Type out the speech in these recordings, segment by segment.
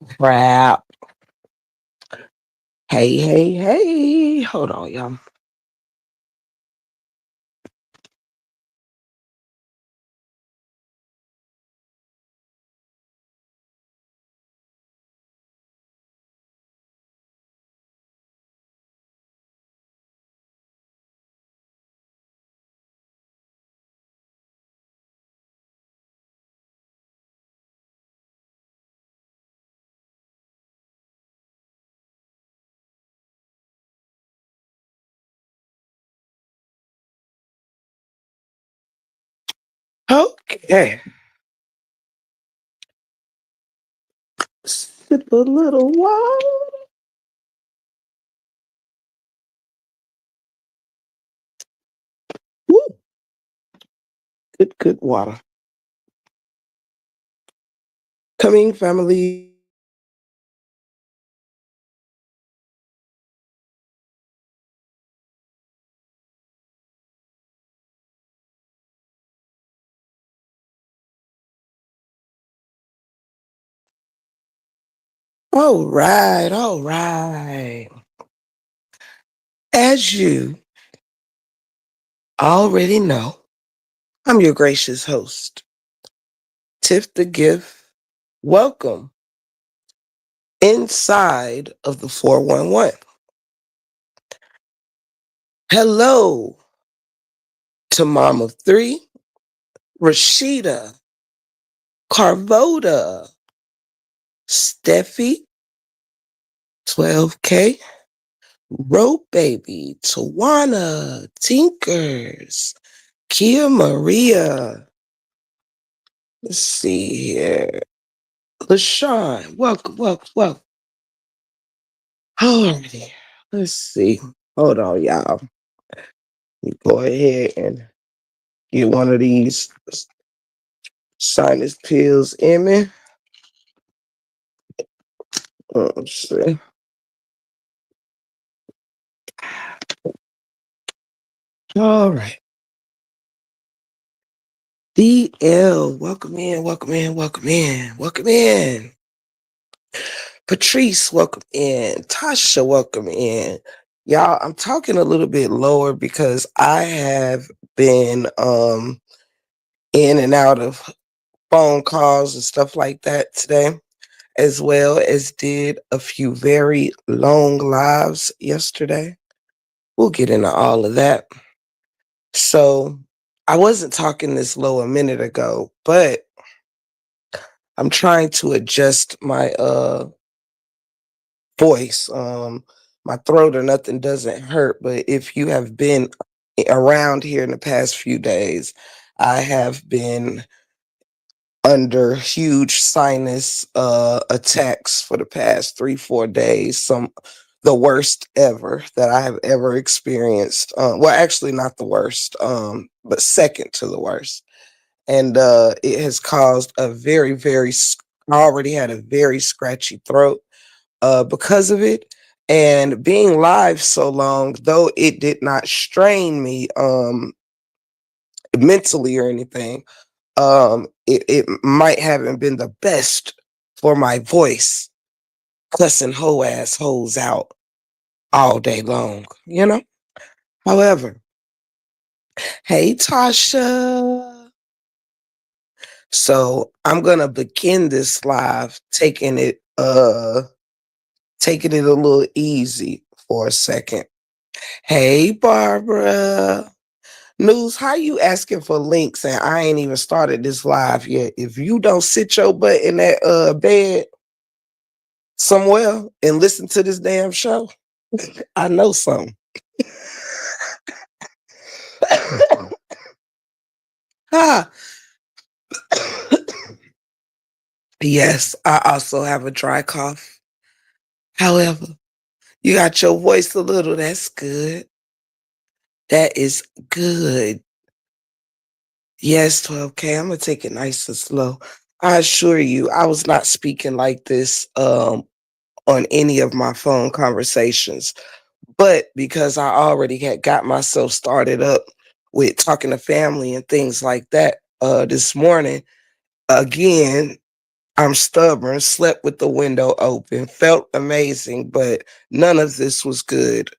Crap. Hey, hey, hey. Hold on, y'all. Okay. Sip a little water. Woo. Good, good water. Coming, family. All right, all right. As you already know, I'm your gracious host, Tiff the Gift. Welcome inside of the 411. Hello to Mom of Three, Rashida, Carvota, Steffi, 12K, Rope Baby, Tawana, Tinkers, Kia Maria. Let's see here. LaShawn, welcome, welcome, welcome. Alrighty. Let's see. Hold on, y'all. You go ahead and get one of these sinus pills in me. Let's see. All right. DL, welcome in, welcome in, welcome in, welcome in. Patrice, welcome in. Tasha, welcome in. Y'all, I'm talking a little bit lower because I have been in and out of phone calls and stuff like that today, as well as did a few very long lives yesterday. We'll get into all of that. So I wasn't talking this low a minute ago, but I'm trying to adjust my voice. My throat or nothing doesn't hurt, but if you have been around here in the past few days, I have been under huge sinus attacks for the past 3 4 days. The worst ever that I have ever experienced. Well, actually, not the worst, but second to the worst. And it has caused a very, I already had a very scratchy throat because of it. And being live so long, though it did not strain me mentally or anything, it might haven't been the best for my voice, cussing hoe ass hoes out all day long, you know? However, hey Tasha. So I'm gonna begin this live taking it a little easy for a second. Hey Barbara. News, how you asking for links and I ain't even started this live yet? If you don't sit your butt in that bed somewhere and listen to this damn show, I know something. Ah, yes, I also have a dry cough. However, you got your voice a little. That's good. That is good. Yes, 12K. I'm gonna take it nice and slow. I assure you, I was not speaking like this on any of my phone conversations. But because I already had got myself started up with talking to family and things like that this morning, again, I'm stubborn, slept with the window open, felt amazing, but none of this was good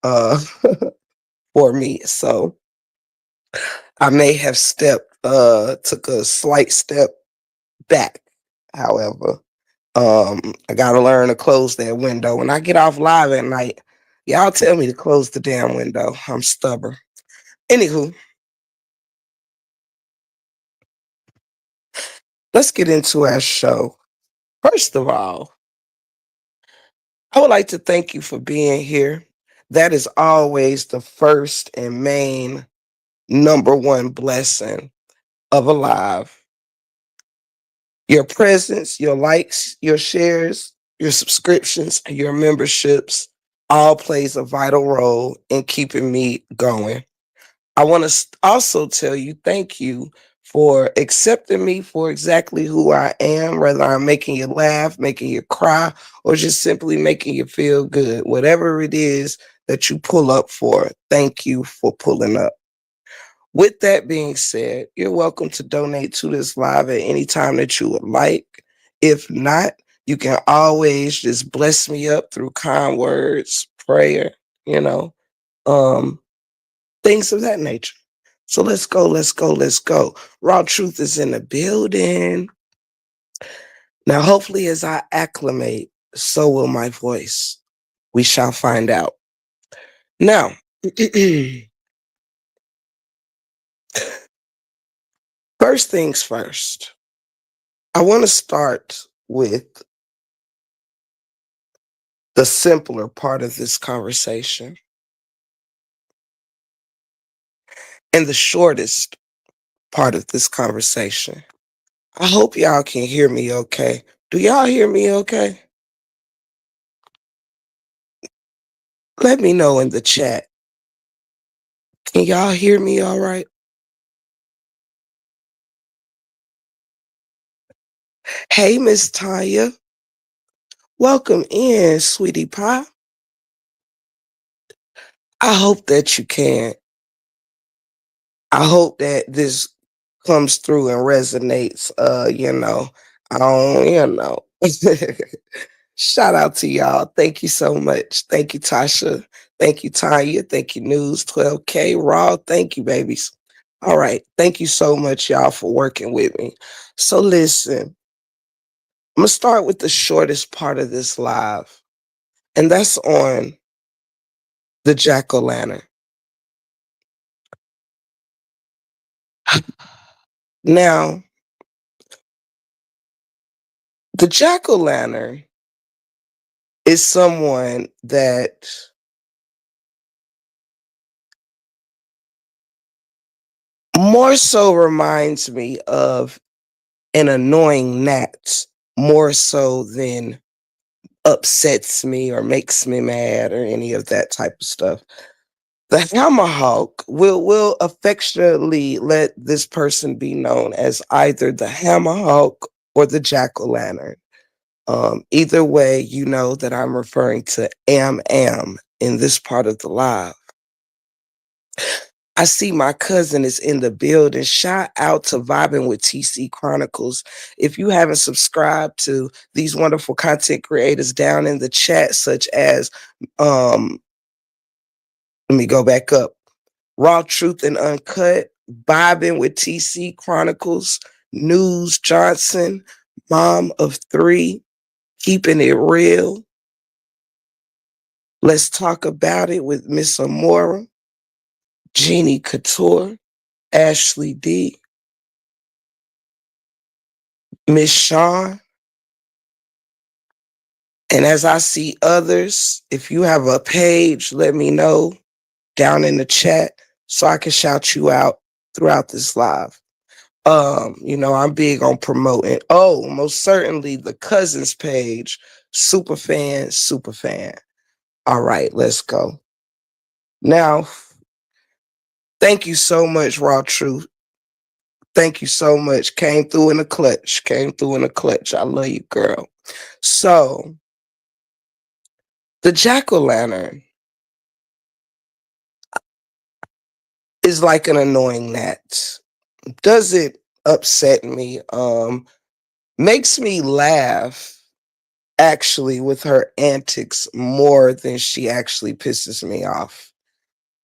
uh for me. So I may have took a slight step back. However, I gotta learn to close that window. When I get off live at night, y'all tell me to close the damn window. I'm stubborn. Anywho, let's get into our show. First of all, I would like to thank you for being here. That is always the first and main number one blessing of a live. Your presence, your likes, your shares, your subscriptions, and your memberships all plays a vital role in keeping me going. I want to also tell you thank you for accepting me for exactly who I am, whether I'm making you laugh, making you cry, or just simply making you feel good. Whatever it is that you pull up for, thank you for pulling up. With that being said, you're welcome to donate to this live at any time that you would like. If not, you can always just bless me up through kind words, prayer, you know, um, things of that nature. So let's go, let's go, let's go. Raw Truth is in the building. Now, hopefully, as I acclimate, so will my voice. We shall find out. Now, first things first, I want to start with the simpler part of this conversation and the shortest part of this conversation. I hope y'all can hear me okay. Do y'all hear me okay? Let me know in the chat. Can y'all hear me all right? Hey, Miss Tanya. Welcome in, sweetie pie. I hope that you can. I hope that this comes through and resonates. I don't, Shout out to y'all. Thank you so much. Thank you, Tasha. Thank you, Tanya. Thank you, News 12K. Raw. Thank you, babies. All right. Thank you so much, y'all, for working with me. So listen, I'm gonna start with the shortest part of this live, and that's on the Jack-O-Lantern. Now, the Jack-O-Lantern is someone that more so reminds me of an annoying gnat more so than upsets me or makes me mad or any of that type of stuff. The Hammerhawk will affectionately let this person be known as either the Hammerhawk or the Jack-O-Lantern. Either way, you know that I'm referring to Am in this part of the live. I see my cousin is in the building. Shout out to Vibing with TC Chronicles. If you haven't subscribed to these wonderful content creators down in the chat, such as, um, let me go back up, Raw Truth and Uncut, Vibing with TC Chronicles, News Johnson, Mom of Three, Keeping It Real. Let's talk about it with Miss Amora, Jeannie Couture, Ashley D, Miss Shawn. And as I see others, if you have a page, let me know down in the chat so I can shout you out throughout this live. I'm big on promoting. Oh, most certainly the cousins page, super fan, super fan. All right, let's go. Now, thank you so much, Raw Truth. Thank you so much. Came through in a clutch. Came through in a clutch. I love you, girl. So, the Jack-O-Lantern is like an annoying gnat. Does it upset me? makes me laugh actually with her antics more than she actually pisses me off.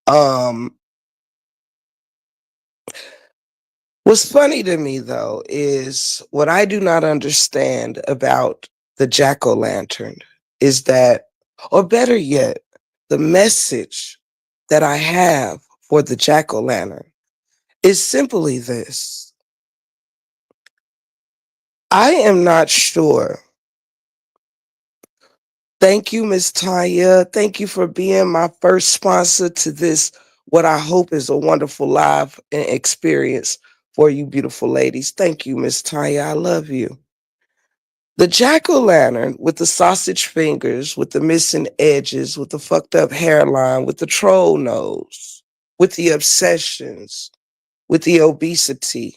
Um, what's funny to me though is what I do not understand about the Jack-O-Lantern is that, or better yet, the message that I have for the Jack-O-Lantern is simply this. I am not sure. Thank you, Miss Tanya. Thank you for being my first sponsor to this, what I hope is a wonderful live experience for you beautiful ladies. Thank you, Miss Tanya. I love you. The jack-o'-lantern with the sausage fingers, with the missing edges, with the fucked up hairline, with the troll nose, with the obsessions, with the obesity,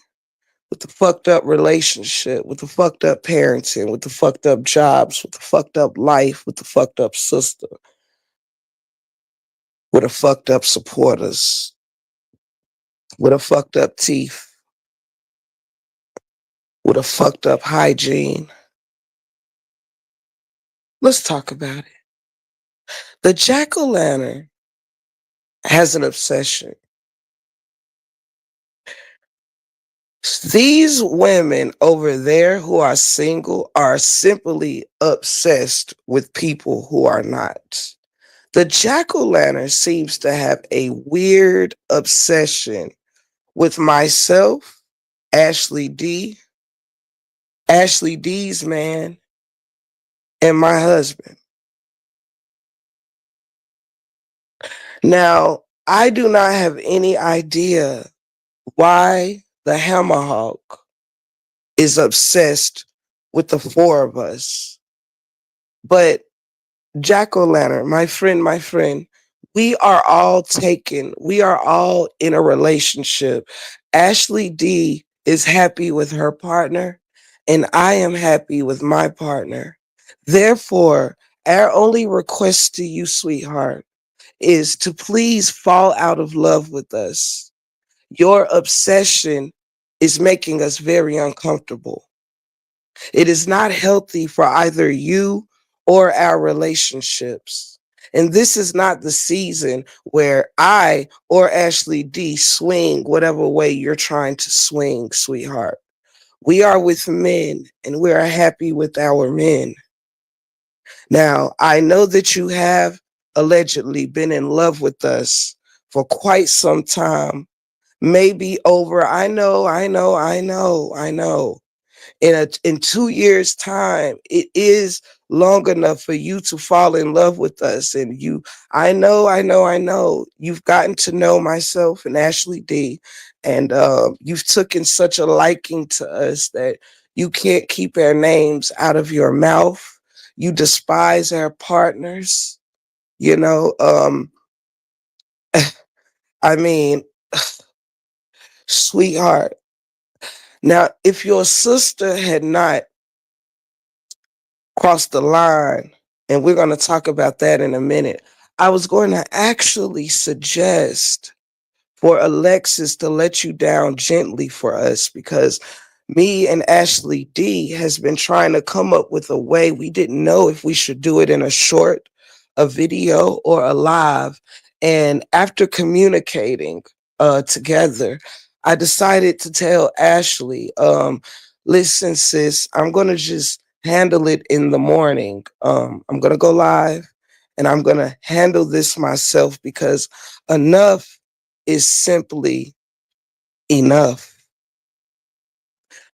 with the fucked up relationship, with the fucked up parenting, with the fucked up jobs, with the fucked up life, with the fucked up sister, with the fucked up supporters, with the fucked up teeth, with a fucked up hygiene. Let's talk about it. The jack-o'-lantern has an obsession. These women over there who are single are simply obsessed with people who are not. The jack-o'-lantern seems to have a weird obsession with myself, Ashley D, Ashley D's man, and my husband. Now, I do not have any idea why the Hammerhawk is obsessed with the four of us, but Jack-O'-Lantern, my friend, we are all taken. We are all in a relationship. Ashley D is happy with her partner, and I am happy with my partner. Therefore, our only request to you, sweetheart, is to please fall out of love with us. Your obsession is making us very uncomfortable. It is not healthy for either you or our relationships. And this is not the season where I or Ashley D swing whatever way you're trying to swing, sweetheart. We are with men and we are happy with our men. Now, I know that you have allegedly been in love with us for quite some time, maybe over, I know, in 2 years time it is long enough for you to fall in love with us, and you, I know you've gotten to know myself and Ashley D, and you've taken such a liking to us that you can't keep our names out of your mouth. You despise our partners, you know. I mean, sweetheart, now if your sister had not crossed the line, and we're going to talk about that in a minute, I was going to actually suggest for Alexis to let you down gently for us, because me and Ashley D has been trying to come up with a way. We didn't know if we should do it in a short, a video, or a live. And after communicating together, I decided to tell Ashley, listen, sis, I'm going to just handle it in the morning. I'm going to go live and I'm going to handle this myself, because enough is simply enough.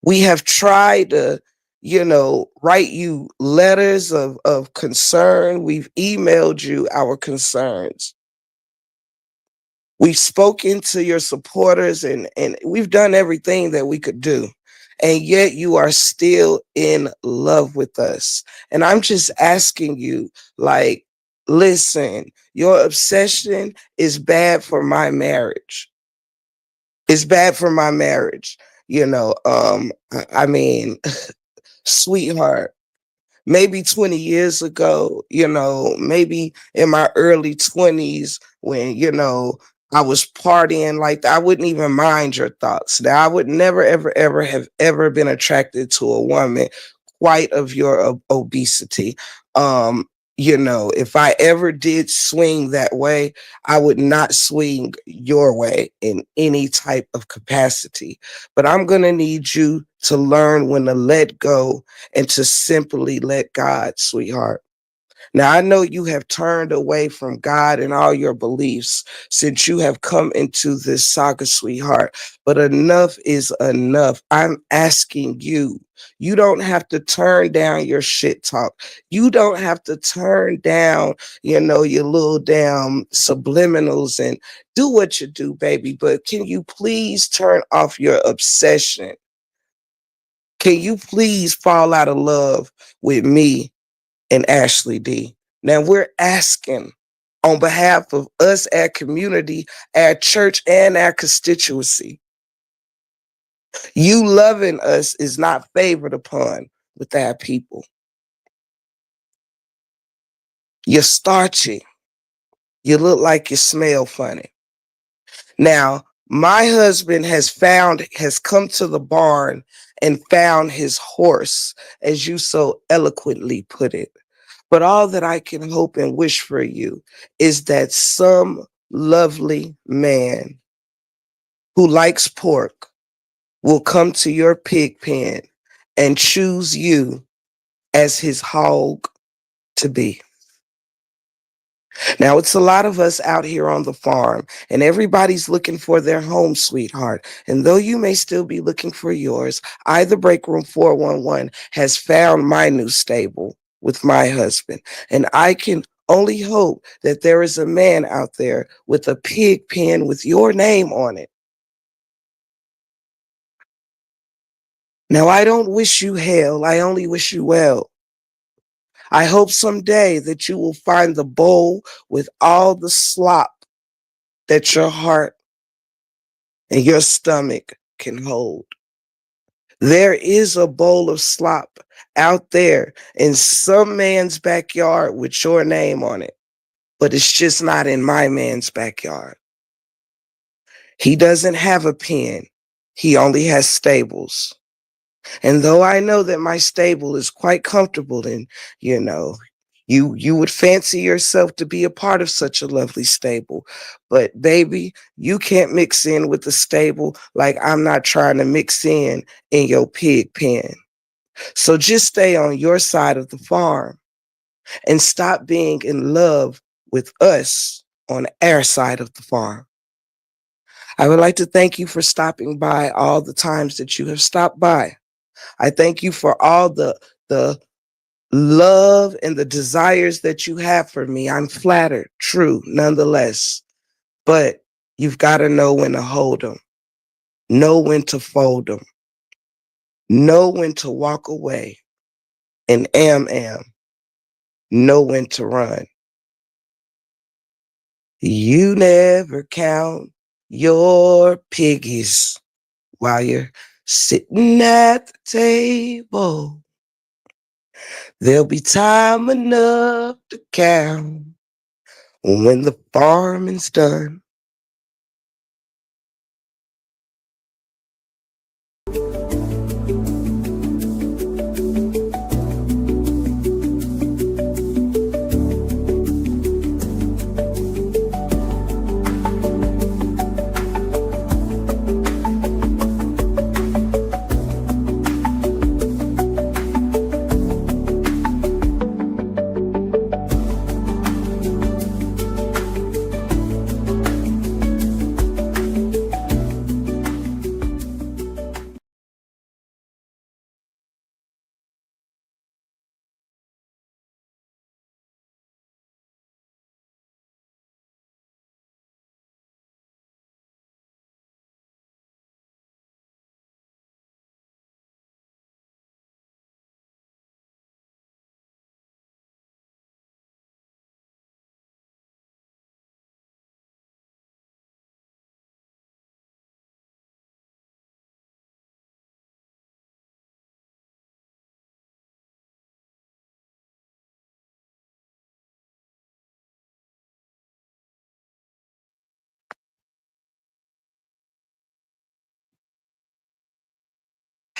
We have tried to, write you letters of concern. We've emailed you our concerns. We've spoken to your supporters, and we've done everything that we could do. And yet you are still in love with us. And I'm just asking you, like, listen, your obsession is bad for my marriage. It's bad for my marriage. I mean, sweetheart, maybe 20 years ago, maybe in my early 20s when, I was partying like that. I wouldn't even mind your thoughts. Now, I would never, ever, ever have ever been attracted to a woman quite of your obesity. Um, if I ever did swing that way, I would not swing your way in any type of capacity. But I'm going to need you to learn when to let go and to simply let God, sweetheart. Now, I know you have turned away from God and all your beliefs since you have come into this saga, sweetheart, but enough is enough. I'm asking you. You don't have to turn down your shit talk. You don't have to turn down, your little damn subliminals and do what you do, baby. But can you please turn off your obsession? Can you please fall out of love with me and Ashley D? Now we're asking on behalf of us, our community, our church, and our constituency. You loving us is not favored upon with our people. You're starchy. You look like you smell funny. Now, my husband has come to the barn and found his horse, as you so eloquently put it. But all that I can hope and wish for you is that some lovely man who likes pork will come to your pig pen and choose you as his hog to be. Now, it's a lot of us out here on the farm, and everybody's looking for their home, sweetheart. And though you may still be looking for yours, I, the Break Room 411, has found my new stable with my husband. And I can only hope that there is a man out there with a pig pen with your name on it. Now, I don't wish you hell. I only wish you well. I hope someday that you will find the bowl with all the slop that your heart and your stomach can hold. There is a bowl of slop out there in some man's backyard with your name on it, but it's just not in my man's backyard. He doesn't have a pen. He only has stables. And though I know that my stable is quite comfortable and, you would fancy yourself to be a part of such a lovely stable. But baby, you can't mix in with the stable like I'm not trying to mix in your pig pen. So just stay on your side of the farm and stop being in love with us on our side of the farm. I would like to thank you for stopping by all the times that you have stopped by. I thank you for all the love and the desires that you have for me. I'm flattered, true, nonetheless. But you've got to know when to hold them, know when to fold them, know when to walk away, and know when to run. You never count your piggies while you're sitting at the table. There'll be time enough to count when the farming's done.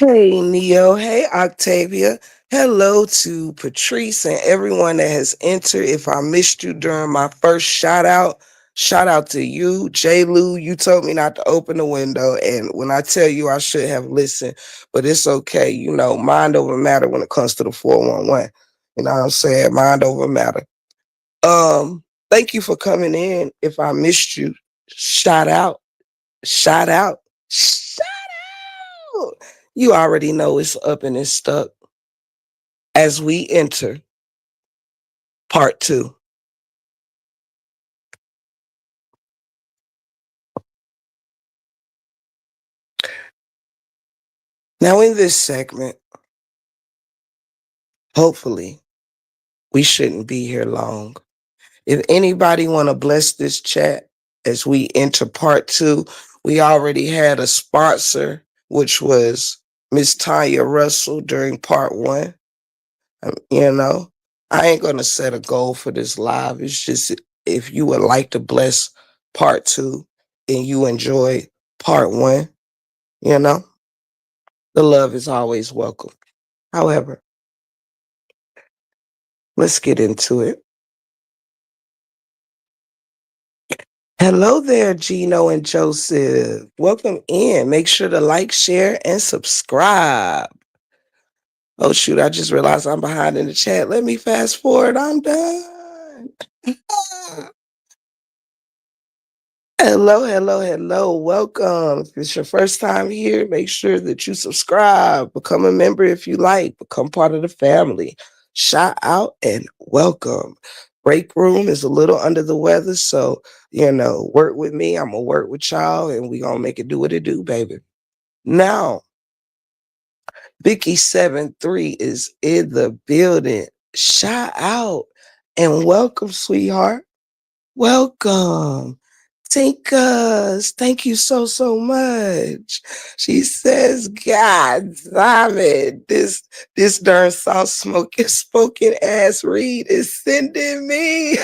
Hey, Neo. Hey, Octavia. Hello to Patrice and everyone that has entered. If I missed you during my first shout out to you. J. Lou, you told me not to open the window. And when I tell you, I should have listened, but it's okay. You know, mind over matter when it comes to the 411. You know what I'm saying? Mind over matter. Thank you for coming in. If I missed you, shout out, shout out, shout out. You already know it's up and it's stuck as we enter part two. Now, in this segment, hopefully, we shouldn't be here long. If anybody want to bless this chat as we enter part two, we already had a sponsor, which was Miss Tanya Russell during part one. You know, I ain't gonna set a goal for this live. It's just if you would like to bless part two and you enjoy part one, you know, the love is always welcome. However, let's get into it. Hello there, Gino and Joseph. Welcome in. Make sure to like, share, and subscribe. Oh shoot, I just realized I'm behind in the chat. Let me fast forward. I'm done. Hello, hello, hello. Welcome. If it's your first time here, make sure that you subscribe, become a member if you like, become part of the family. Shout out and welcome. Break room is a little under the weather, so work with me. I'm gonna work with y'all, and we gonna make it do what it do, baby. Now, Vicky 73 is in the building. Shout out and welcome, sweetheart. Welcome. Tinkas, thank you so, so much. She says, God damn it. This darn soft smoking spoken ass read is sending me.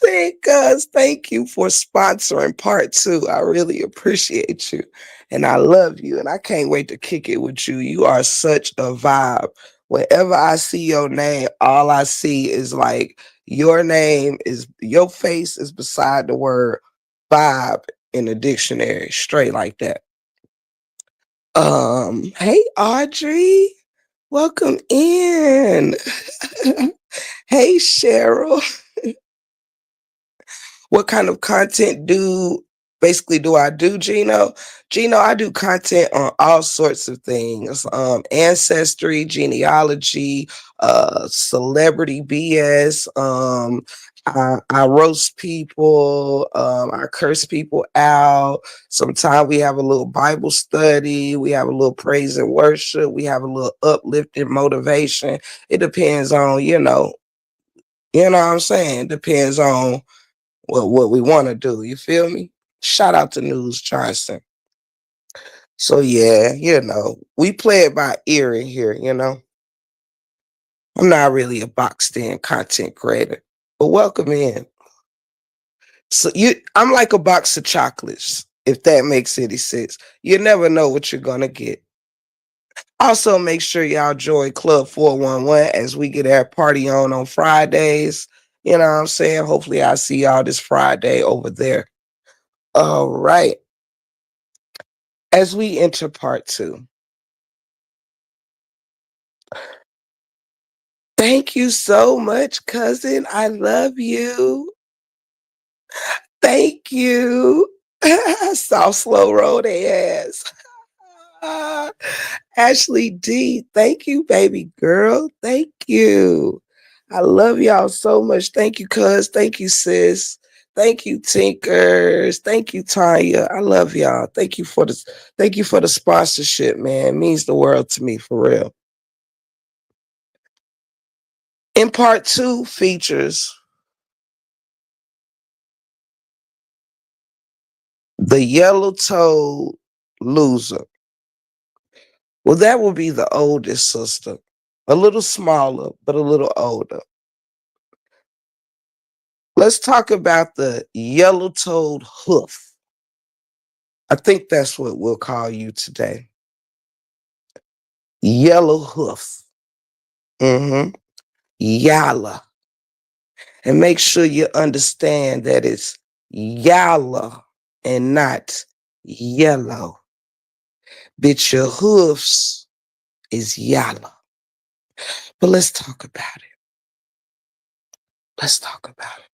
Thank you for sponsoring part two. I really appreciate you. And I love you. And I can't wait to kick it with you. You are such a vibe. Whenever I see your name, all I see is like your face is beside the word vibe in the dictionary, straight like that. Hey Audrey, welcome in. Hey Cheryl. What kind of content do I do, Gino? Gino, I do content on all sorts of things. Ancestry, genealogy, celebrity BS. I roast people, I curse people out. Sometimes we have a little Bible study, we have a little praise and worship, we have a little uplifting motivation. It depends on, what I'm saying? Depends on what we want to do. You feel me? Shout out to News Johnson. So yeah, we play it by ear in here. I'm not really a boxed in content creator, but welcome in. So I'm like a box of chocolates, if that makes any sense. You never know what you're gonna get. Also, make sure y'all join Club 411 as we get our party on Fridays. You know what I'm saying? Hopefully, I'll see y'all this Friday over there. All right. As we enter part two, thank you so much, cousin. I love you. Thank you. Soft, slow roll they ass. Ashley D, thank you, baby girl. Thank you. I love y'all so much. Thank you, cuz. Thank you, sis. Thank you, Tinkers. Thank you, Tanya. I love y'all. Thank you for the sponsorship, man. It means the world to me for real. In part two features the yellow toed loser. Well, that will be the oldest sister. A little smaller, but a little older. Let's talk about the yellow-toed hoof. I think that's what we'll call you today. Yellow hoof. Mm-hmm. Yalla. And make sure you understand that it's yalla and not yellow. Bitch, your hoofs is yalla. But let's talk about it. Let's talk about it.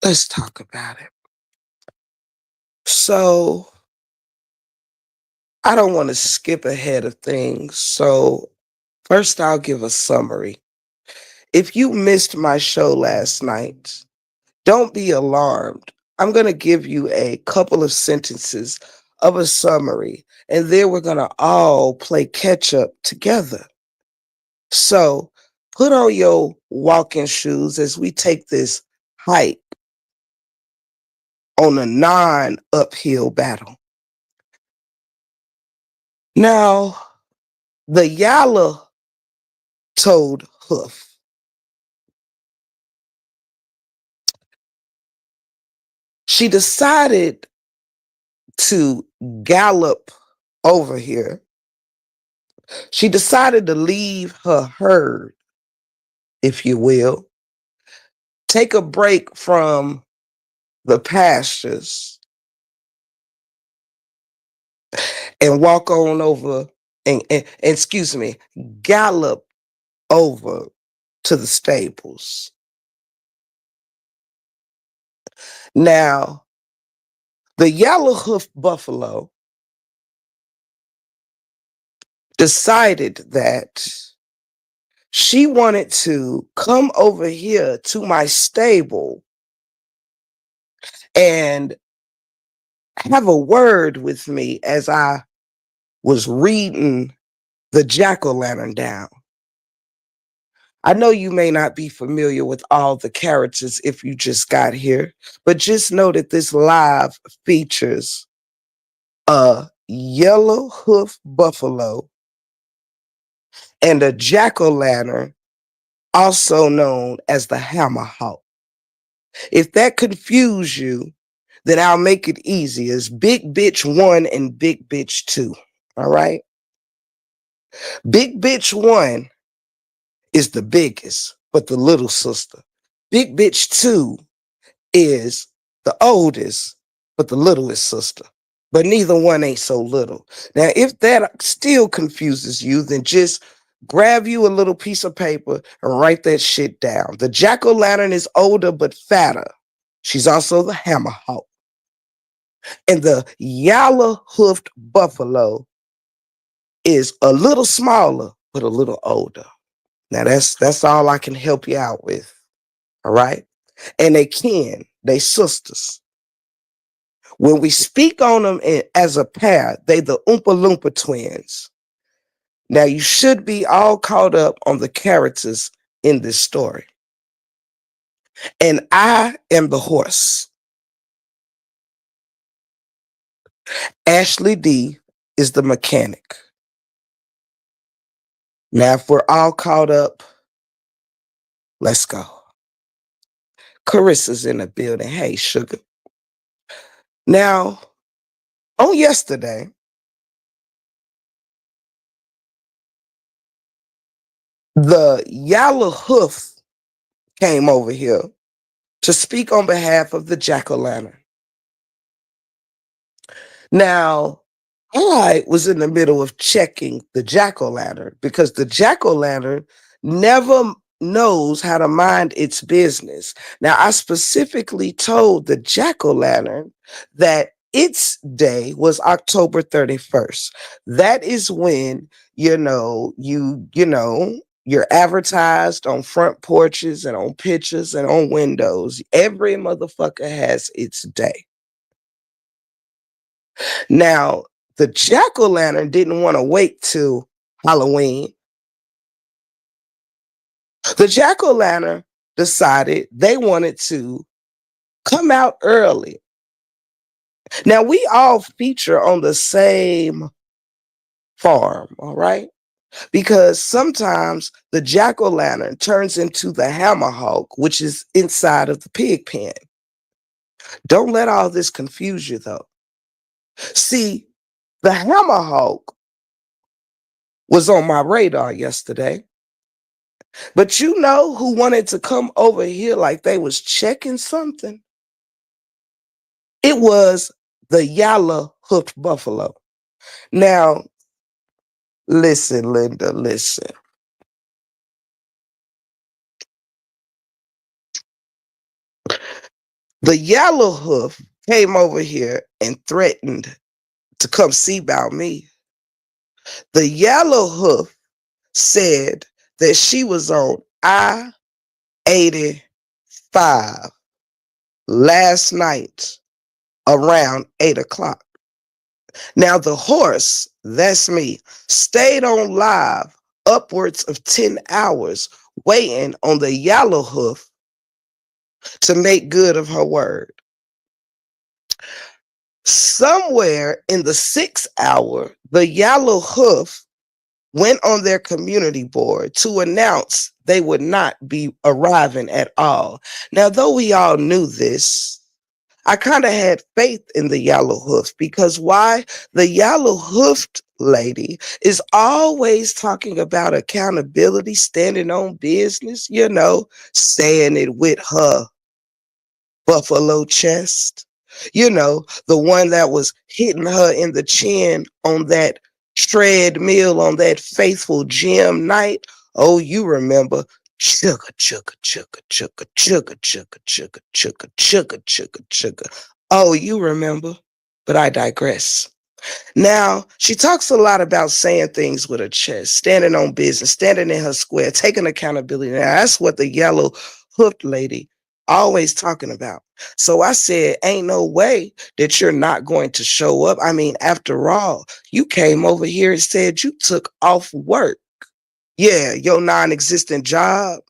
Let's talk about it. So I don't want to skip ahead of things. So first, I'll give a summary. If you missed my show last night, don't be alarmed. I'm going to give you a couple of sentences of a summary, and then we're going to all play catch up together. So put on your walking shoes as we take this hike on a non uphill battle. Now, the yellow toed hoof. She decided to gallop over here. She decided to leave her herd, if you will, take a break from the pastures and walk on over and excuse me, gallop over to the stables. Now, the yellow hoof buffalo decided that she wanted to come over here to my stable and have a word with me as I was reading the Jack-O-Lantern down. I know you may not be familiar with all the characters if you just got here, but just know that this live features a yellow hoof buffalo and a jack-o'-lantern, also known as the hammerhawk. If that confuse you, then I'll make it easy. It's Big Bitch 1 and Big Bitch 2. All right? Big Bitch 1 is the biggest, but the little sister. Big Bitch 2 is the oldest, but the littlest sister. But neither one ain't so little. Now, if that still confuses you, then just grab you a little piece of paper and write that shit down. The jack-o'-lantern is older but fatter. She's also the hammerhawk. And the yellow-hoofed buffalo is a little smaller, but a little older. Now, that's all I can help you out with. All right? And they sisters. When we speak on them as a pair, they the Oompa Loompa twins. Now you should be all caught up on the characters in this story. And I am the horse. Ashley D is the mechanic. Now, if we're all caught up, let's go. Carissa's in the building. Hey, sugar. Now, on yesterday, the yellow hoof came over here to speak on behalf of the jack-o'-lantern. Now, I was in the middle of checking the jack-o'-lantern because the jack-o'-lantern never knows how to mind its business. Now, I specifically told the jack-o'-lantern that its day was October 31st. That is when, you're advertised on front porches and on pictures and on windows. Every motherfucker has its day. Now, the jack-o'-lantern didn't want to wait till Halloween. The jack-o'-lantern decided they wanted to come out early. Now, we all feature on the same farm, all right? Because sometimes the jack-o'-lantern turns into the hammerhawk, which is inside of the pig pen. Don't let all this confuse you, though. See, the hammerhawk was on my radar yesterday, but you know who wanted to come over here like they was checking something? It was the yellow hoofed buffalo. Now, listen, Linda, listen. The yellow hoof came over here and threatened to come see about me. The yellow hoof said that she was on I-85 last night around 8 o'clock. Now, the horse, that's me, stayed on live upwards of 10 hours waiting on the yellow hoof to make good of her word. Somewhere in the 6th hour, the yellow hoof went on their community board to announce they would not be arriving at all. Now, though we all knew this, I kind of had faith in the yellow hoof because why? The yellow hoofed lady is always talking about accountability, standing on business, saying it with her buffalo chest. The one that was hitting her in the chin on that treadmill on that faithful gym night. Oh, you remember. Chugga, chugga, chugga, chugga, chugga, chugga, chugga, chugga, chugga, chugga, chugga. Oh, you remember. But I digress. Now, she talks a lot about saying things with her chest, standing on business, standing in her square, taking accountability. Now, that's what the yellow hooked lady always talking about. So I said, ain't no way that you're not going to show up. I mean, after all, you came over here and said you took off work. Yeah, your non-existent job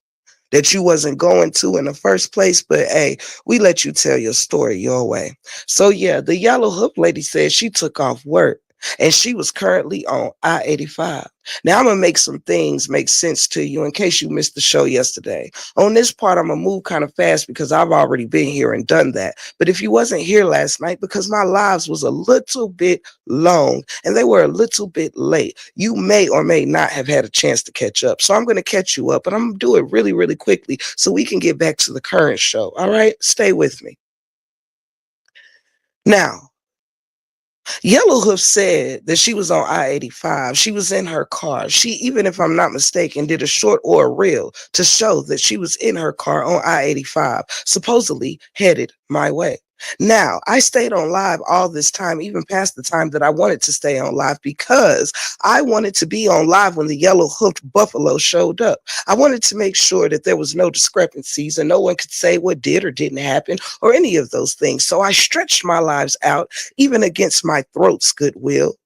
that you wasn't going to in the first place, but hey, we let you tell your story your way. So yeah, the yellow hook lady said she took off work and she was currently on I-85. Now I'm gonna make some things make sense to you in case you missed the show yesterday. On this part, I'm gonna move kind of fast because I've already been here and done that. But if you wasn't here last night, because my lives was a little bit long and they were a little bit late, you may or may not have had a chance to catch up. So I'm gonna catch you up, but I'm gonna do it really, really quickly so we can get back to the current show. All right, stay with me. Now, Yellowhoof said that she was on I-85. She was in her car. She, even if I'm not mistaken, did a short or a reel to show that she was in her car on I-85, supposedly headed my way. Now, I stayed on live all this time, even past the time that I wanted to stay on live, because I wanted to be on live when the yellow hoofed buffalo showed up. I wanted to make sure that there was no discrepancies and no one could say what did or didn't happen or any of those things. So I stretched my lives out, even against my throat's goodwill.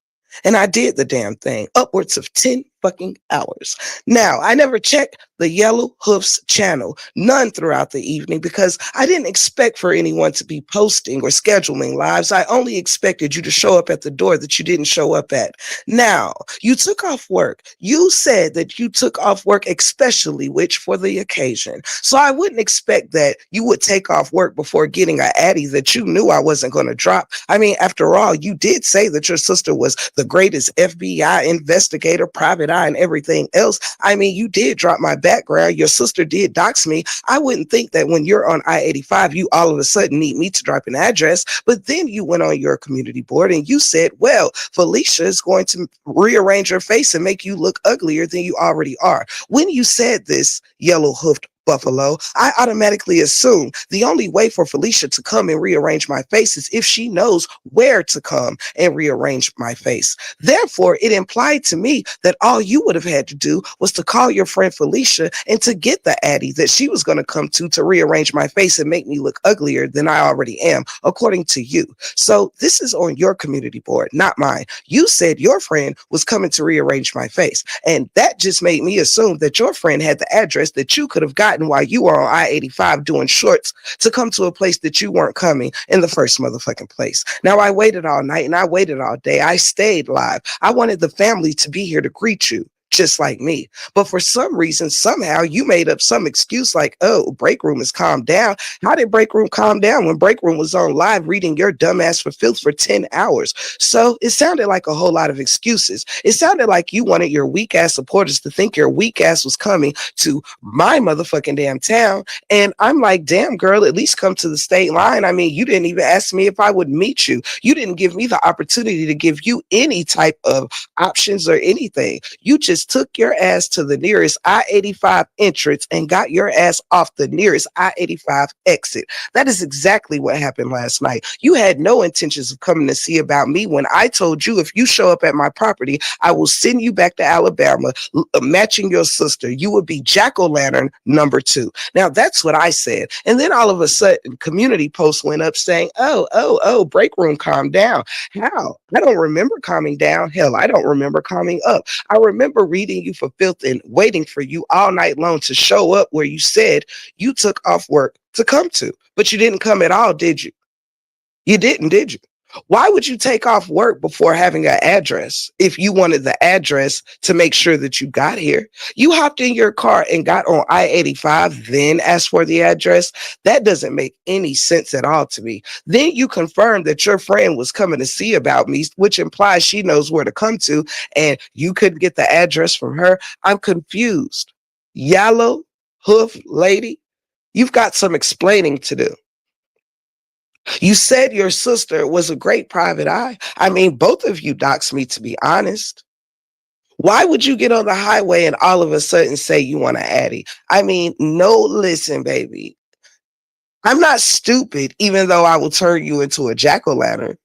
And I did the damn thing, upwards of 10 fucking hours. Now, I never checked the Yellow Hoofs channel, none throughout the evening, because I didn't expect for anyone to be posting or scheduling lives. I only expected you to show up at the door that you didn't show up at. Now, you took off work. You said that you took off work especially, which for the occasion. So I wouldn't expect that you would take off work before getting an addy that you knew I wasn't going to drop. I mean, after all, you did say that your sister was the greatest FBI investigator, private eye, and everything else. I mean, you did drop my background. Your sister did dox me. I wouldn't think that when you're on I-85, you all of a sudden need me to drop an address. But then you went on your community board and you said, well, Felicia is going to rearrange your face and make you look uglier than you already are. When you said this, yellow hoofed buffalo, I automatically assume the only way for Felicia to come and rearrange my face is if she knows where to come and rearrange my face. Therefore, it implied to me that all you would have had to do was to call your friend Felicia and to get the addy that she was going to come to rearrange my face and make me look uglier than I already am, according to you. So this is on your community board, not mine. You said your friend was coming to rearrange my face, and that just made me assume that your friend had the address that you could have gotten forgotten why you were on I-85 doing shorts to come to a place that you weren't coming in the first motherfucking place. Now, I waited all night and I waited all day. I stayed live. I wanted the family to be here to greet you, just like me. But for some reason, somehow you made up some excuse like, oh, break room has calmed down. How did break room calm down when break room was on live reading your dumbass for filth for 10 hours? So it sounded like a whole lot of excuses. It sounded like you wanted your weak ass supporters to think your weak ass was coming to my motherfucking damn town. And I'm like, damn, girl, at least come to the state line. I mean, you didn't even ask me if I would meet you. You didn't give me the opportunity to give you any type of options or anything. You just took your ass to the nearest I-85 entrance and got your ass off the nearest I-85 exit. That is exactly what happened last night. You had no intentions of coming to see about me when I told you if you show up at my property, I will send you back to Alabama, matching your sister. You would be Jacko'Lantern #2. Now, that's what I said. And then all of a sudden, community posts went up saying, oh, break room, calm down. How? I don't remember calming down. Hell, I don't remember calming up. I remember reading you for filth and waiting for you all night long to show up where you said you took off work to come to. But you didn't come at all, did you? You didn't, did you? Why would you take off work before having an address if you wanted the address to make sure that you got here? You hopped in your car and got on I-85, then asked for the address. That doesn't make any sense at all to me. Then you confirmed that your friend was coming to see about me, which implies she knows where to come to, and you couldn't get the address from her. I'm confused. Yellow hoof lady, you've got some explaining to do. You said your sister was a great private eye. I mean, both of you doxed me, to be honest. Why would you get on the highway and all of a sudden say you want to Addy? I mean, no, listen, baby. I'm not stupid, even though I will turn you into a jack-o'-lantern.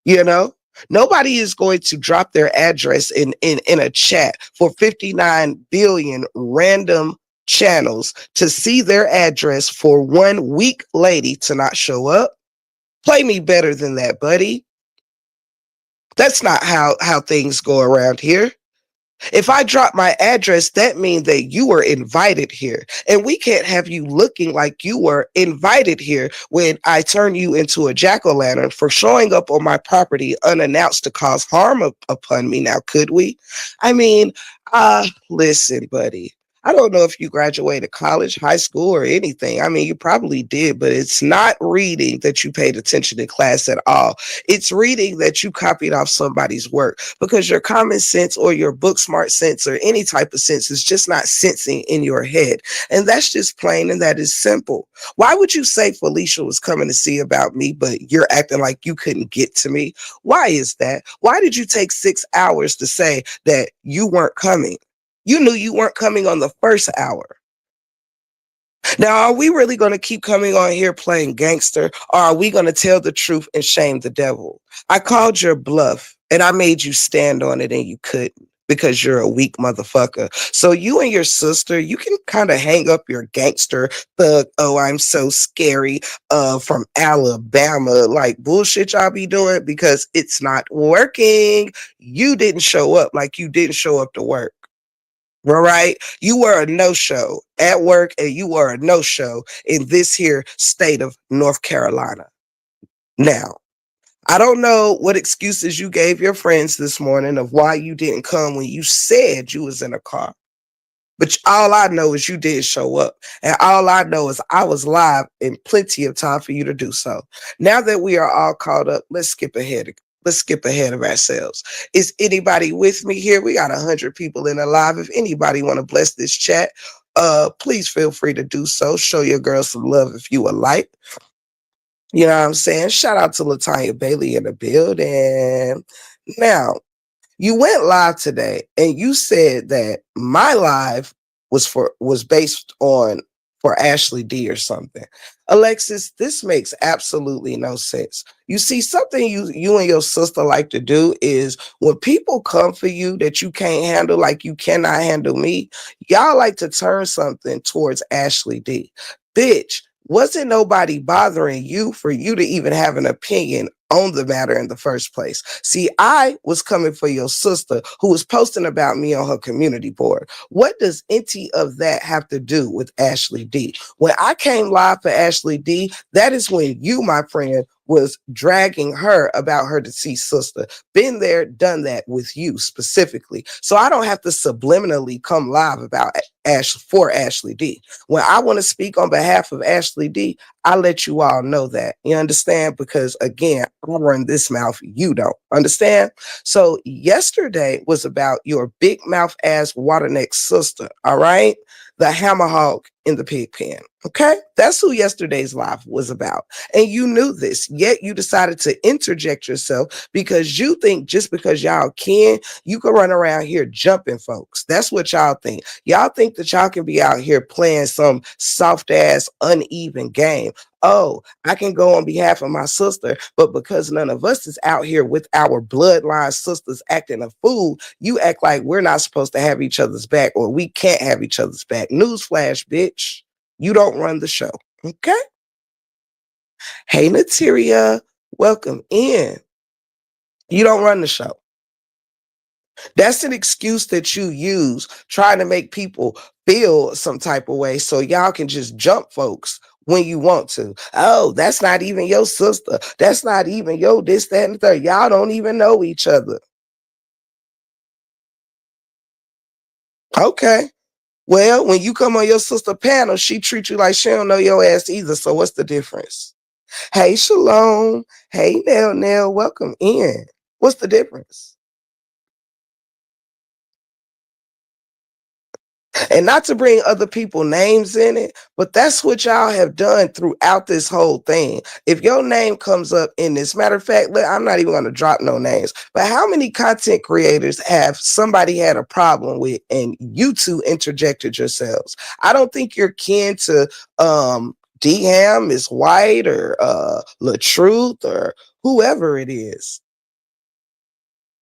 You know? Nobody is going to drop their address in a chat for 59 billion random channels to see their address for one weak lady to not show up. Play me better than that, buddy. That's not how things go around here. If I drop my address, that means that you were invited here. And we can't have you looking like you were invited here when I turn you into a jack-o'-lantern for showing up on my property unannounced to cause harm upon me. Now, could we? I mean, listen, buddy. I don't know if you graduated college, high school, or anything. I mean, you probably did, but it's not reading that you paid attention in class at all. It's reading that you copied off somebody's work because your common sense or your book smart sense or any type of sense is just not sensing in your head. And that's just plain and that is simple. Why would you say Felicia was coming to see about me, but you're acting like you couldn't get to me? Why is that? Why did you take 6 hours to say that you weren't coming? You knew you weren't coming on the first hour. Now, are we really going to keep coming on here playing gangster, or are we going to tell the truth and shame the devil? I called your bluff and I made you stand on it and you couldn't because you're a weak motherfucker. So you and your sister, you can kind of hang up your gangster thug, oh, I'm so scary from Alabama, like bullshit y'all be doing because it's not working. You didn't show up like you didn't show up to work. All right. You were a no-show at work and you were a no-show in this here state of North Carolina. Now, I don't know what excuses you gave your friends this morning of why you didn't come when you said you was in a car. But all I know is you did show up. And all I know is I was live in plenty of time for you to do so. Now that we are all caught up, let's skip ahead. Let's skip ahead of ourselves. Is anybody with me here? We got 100 people in the live. If anybody want to bless this chat, please feel free to do so. Show your girl some love if you would like. You know what I'm saying? Shout out to Latanya Bailey in the building. Now, you went live today and you said that my live was based on for Ashley D or something. Alexis, this makes absolutely no sense. You see, something you and your sister like to do is when people come for you that you can't handle, like you cannot handle me, y'all like to turn something towards Ashley D. Bitch, wasn't nobody bothering you for you to even have an opinion on the matter in the first place. See, I was coming for your sister who was posting about me on her community board. What does any of that have to do with Ashley D? When I came live for Ashley D, that is when you, my friend, was dragging her about her deceased sister. Been there, done that with you specifically. So I don't have to subliminally come live about Ash for Ashley D. When I want to speak on behalf of Ashley D, I let you all know that. You understand? Because again, I run this mouth, you don't. Understand? So yesterday was about your big mouth ass water neck sister. All right. The hammer hog in the pig pen. Okay. That's who yesterday's live was about. And you knew this, yet you decided to interject yourself because you think just because y'all can, you can run around here jumping folks. That's what y'all think. Y'all think that y'all can be out here playing some soft ass, uneven game. Oh, I can go on behalf of my sister, but because none of us is out here with our bloodline sisters acting a fool, you act like we're not supposed to have each other's back or we can't have each other's back. Newsflash, bitch. You don't run the show. Okay? Hey, Nateria, welcome in. You don't run the show. That's an excuse that you use trying to make people feel some type of way so y'all can just jump folks when you want to. Oh, that's not even your sister. That's not even your this, that, and the third. Y'all don't even know each other. Okay. Well, when you come on your sister panel, she treats you like she don't know your ass either. So what's the difference? Hey, Shalom. Hey, Nell, welcome in. What's the difference? And not to bring other people names in it, but that's what y'all have done throughout this whole thing. If your name comes up in this, matter of fact, I'm not even going to drop no names, but how many content creators have somebody had a problem with and you two interjected yourselves? I don't think you're kin to D-Ham is White or LaTruth or whoever it is.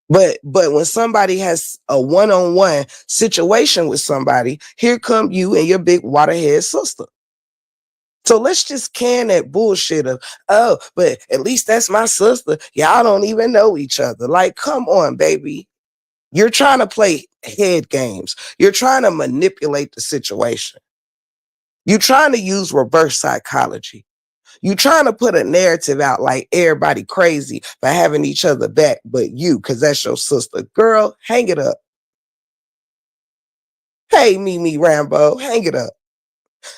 But when somebody has a one-on-one situation with somebody, here come you and your big waterhead sister. So let's just can that bullshit of, oh, but at least that's my sister. Y'all don't even know each other. Like, come on, baby. You're trying to play head games. You're trying to manipulate the situation. You're trying to use reverse psychology. You trying to put a narrative out like everybody crazy for having each other back, but you, because that's your sister. Girl, hang it up. Hey, Mimi Rambo, hang it up.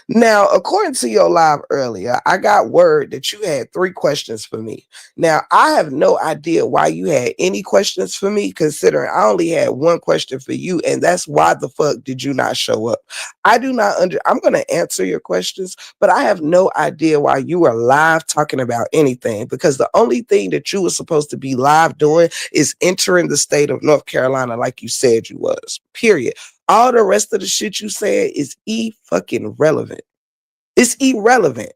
Now, according to your live earlier, I got word that you had 3 questions for me. Now, I have no idea why you had any questions for me, considering I only had 1 question for you, and that's why the fuck did you not show up? I do not I'm gonna answer your questions, but I have no idea why you were live talking about anything because the only thing that you were supposed to be live doing is entering the state of North Carolina like you said you was. Period. All the rest of the shit you said is fucking relevant. It's irrelevant.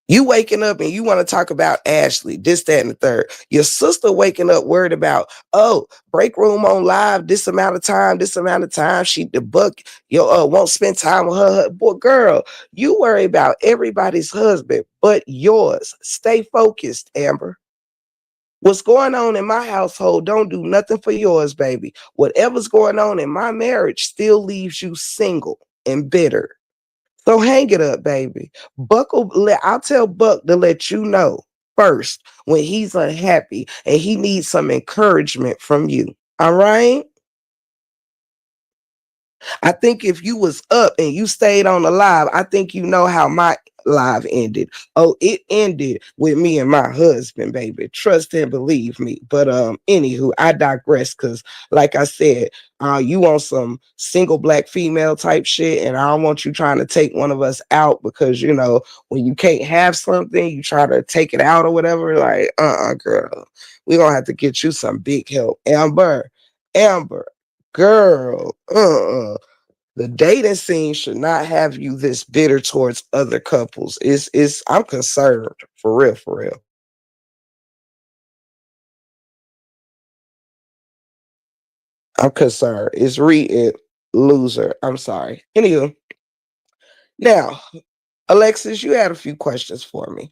You waking up and you want to talk about Ashley, this, that, and the third. Your sister waking up worried about, oh, break room on live, this amount of time, this amount of time. She the book, won't spend time with her. Boy, girl, you worry about everybody's husband but yours. Stay focused, Amber. What's going on in my household don't do nothing for yours, baby. Whatever's going on in my marriage still leaves you single and bitter. So hang it up, baby. I'll tell Buck to let you know first when he's unhappy and he needs some encouragement from you. All right? I think if you was up and you stayed on the live, I think you know how my live ended. Oh, it ended with me and my husband, baby. Trust and believe me. But anywho, I digress because like I said, you want some single black female type shit, and I don't want you trying to take one of us out because when you can't have something, you try to take it out or whatever. Like, girl, we gonna have to get you some big help. Amber, girl, the dating scene should not have you this bitter towards other couples. I'm concerned for real, for real. I'm concerned. It's read it loser. I'm sorry. Anywho, now, Alexis, you had a few questions for me.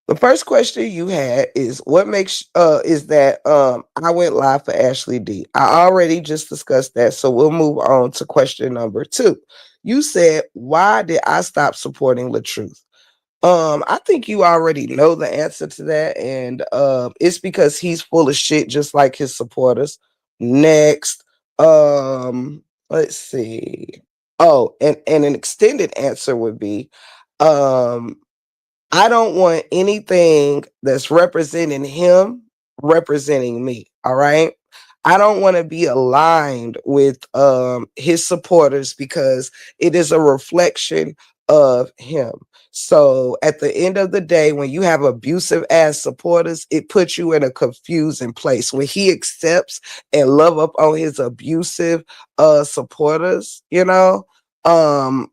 The first question you had is what makes is that I went live for Ashley D. I already just discussed that, so we'll move on to question number two. You said, why did I stop supporting the truth? I think you already know the answer to that, and it's because he's full of shit, just like his supporters. Next, let's see. Oh, and an extended answer would be, um, I don't want anything that's representing him representing me. All right. I don't want to be aligned with his supporters because it is a reflection of him. So at the end of the day, when you have abusive ass supporters, it puts you in a confusing place. When he accepts and love up on his abusive supporters, um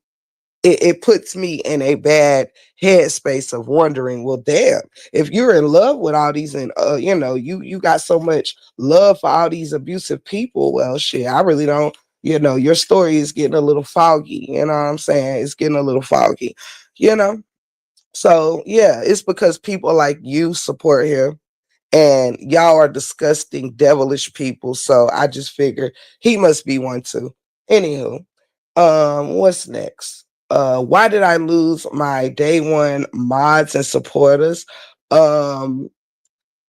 it puts me in a bad headspace of wondering, well, damn, if you're in love with all these and you got so much love for all these abusive people, well, shit, I really don't, your story is getting a little foggy. You know what I'm saying? It's getting a little foggy, you know. So yeah, it's because people like you support him, and y'all are disgusting, devilish people. So I just figured he must be one too. Anywho, what's next? Why did I lose my day one mods and supporters? Um,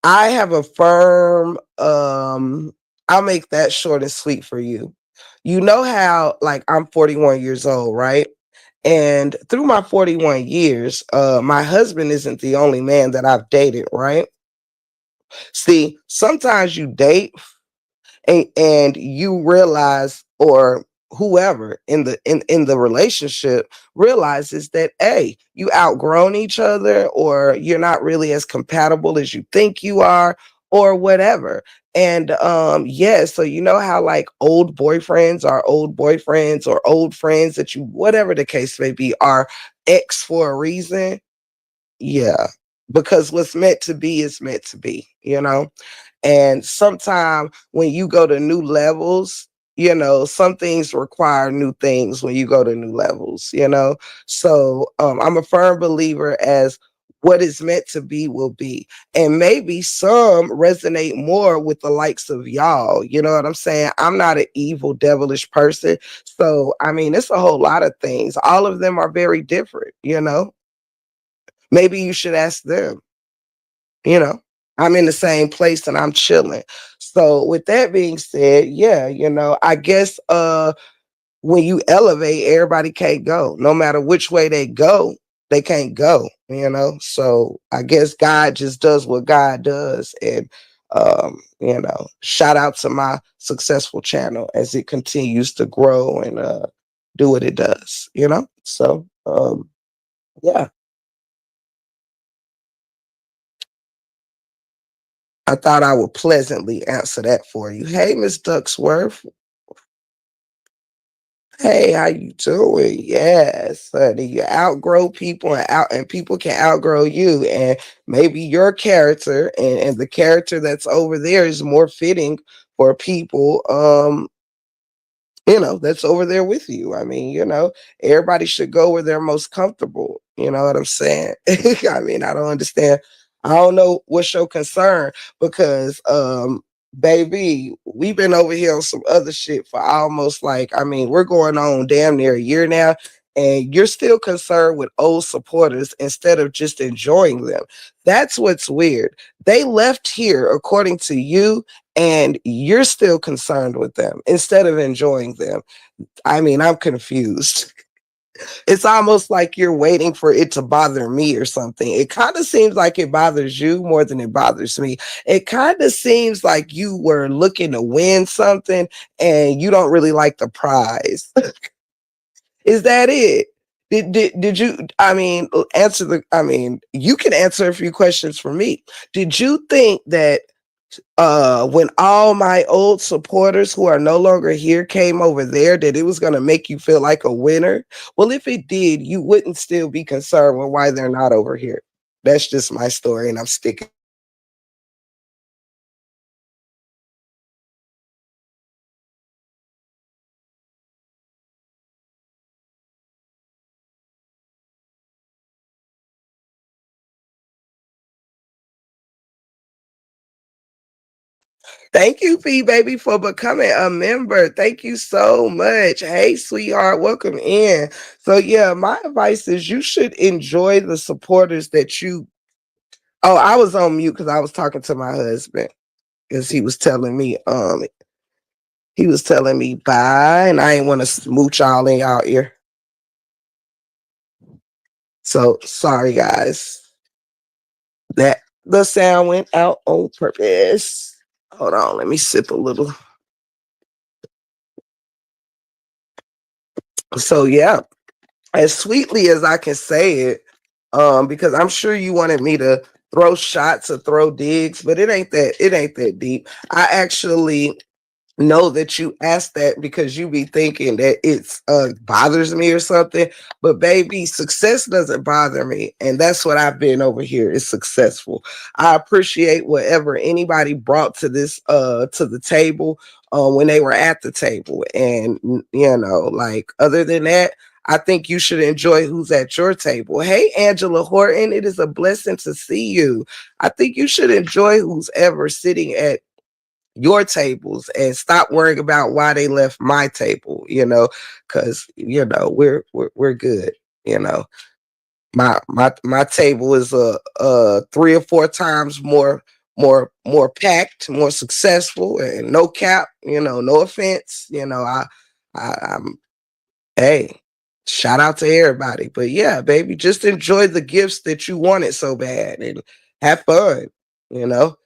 I have a firm, I'll make that short and sweet for you. You know how, like, I'm 41 years old, right? And through my 41 years, my husband isn't the only man that I've dated, right? See, sometimes you date and you realize, or whoever in the relationship realizes that, hey, you outgrown each other, or you're not really as compatible as you think you are, or whatever. And yeah, so you know how like old boyfriends are old boyfriends, or old friends that you, whatever the case may be, are ex for a reason. Yeah, because what's meant to be is meant to be, you know? And sometimes when you go to new levels, some things require new things when you go to new levels, you know? So I'm a firm believer as what is meant to be will be. And maybe some resonate more with the likes of y'all. You know what I'm saying? I'm not an evil, devilish person. So, I mean, it's a whole lot of things. All of them are very different, you know? Maybe you should ask them, you know. I'm in the same place and I'm chilling. So with that being said, yeah, I guess when you elevate, everybody can't go. No matter which way they go, they can't go, you know. So I guess God just does what God does. And shout out to my successful channel as it continues to grow and do what it does, you know. So yeah. I thought I would pleasantly answer that for you. Hey, Miss Ducksworth. Hey, how you doing? Yes, honey. You outgrow people, and people can outgrow you. And maybe your character and the character that's over there is more fitting for people that's over there with you. I mean, everybody should go where they're most comfortable. You know what I'm saying? I mean, I don't understand. I don't know what's your concern because, baby, we've been over here on some other shit for almost like, I mean, we're going on damn near a year now. And you're still concerned with old supporters instead of just enjoying them. That's what's weird. They left here, according to you, and you're still concerned with them instead of enjoying them. I mean, I'm confused. It's almost like you're waiting for it to bother me or something. It kind of seems like it bothers you more than it bothers me. It kind of seems like you were looking to win something and you don't really like the prize. Is that it? Did you, I mean, you can answer a few questions for me. Did you think that when all my old supporters who are no longer here came over there, that it was going to make you feel like a winner? Well, if it did, you wouldn't still be concerned with why they're not over here. That's just my story, and I'm sticking. Thank you, P baby, for becoming a member. Thank you so much. Hey, sweetheart, welcome in. So yeah, my advice is you should enjoy the supporters that you. Oh, I was on mute because I was talking to my husband because he was telling me bye, and I ain't want to smooch y'all in y'all ear. So sorry, guys. That the sound went out on purpose. Hold on, let me sip a little. So yeah, as sweetly as I can say it, because I'm sure you wanted me to throw shots or throw digs, but it ain't that deep. I actually know that you asked that because you be thinking that it's bothers me or something. But baby, success doesn't bother me, and that's what I've been over here is successful. I appreciate whatever anybody brought to the table when they were at the table, and like other than that, I think you should enjoy who's at your table. Hey, Angela Horton, it is a blessing to see you. I think you should enjoy who's ever sitting at your tables and stop worrying about why they left my table, because we're good, you know. My table is three or four times more packed, more successful, and no cap, no offense, I'm hey, shout out to everybody. But yeah, baby, just enjoy the gifts that you wanted so bad and have fun, you know.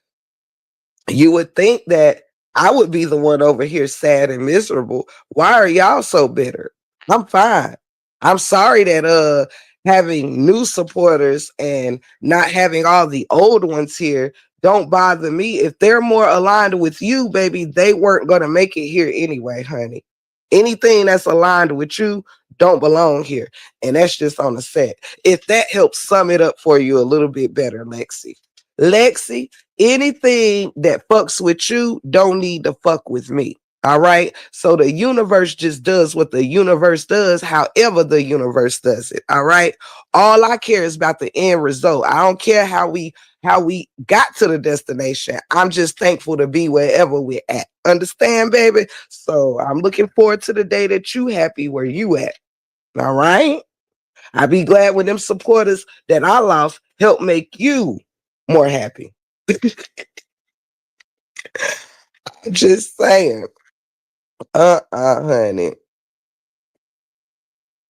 You would think that I would be the one over here sad and miserable. Why are y'all so bitter? I'm fine. I'm sorry that having new supporters and not having all the old ones here don't bother me. If they're more aligned with you, baby, they weren't going to make it here anyway, honey. Anything that's aligned with you don't belong here. And that's just on the set. If that helps sum it up for you a little bit better, Lexi. Lexi, anything that fucks with you don't need to fuck with me. All right. So the universe just does what the universe does, however the universe does it. All right. All I care is about the end result. I don't care how we got to the destination. I'm just thankful to be wherever we're at. Understand, baby? So I'm looking forward to the day that you happy where you at. All right. I be glad when them supporters that I lost help make you more happy. Just saying. Honey.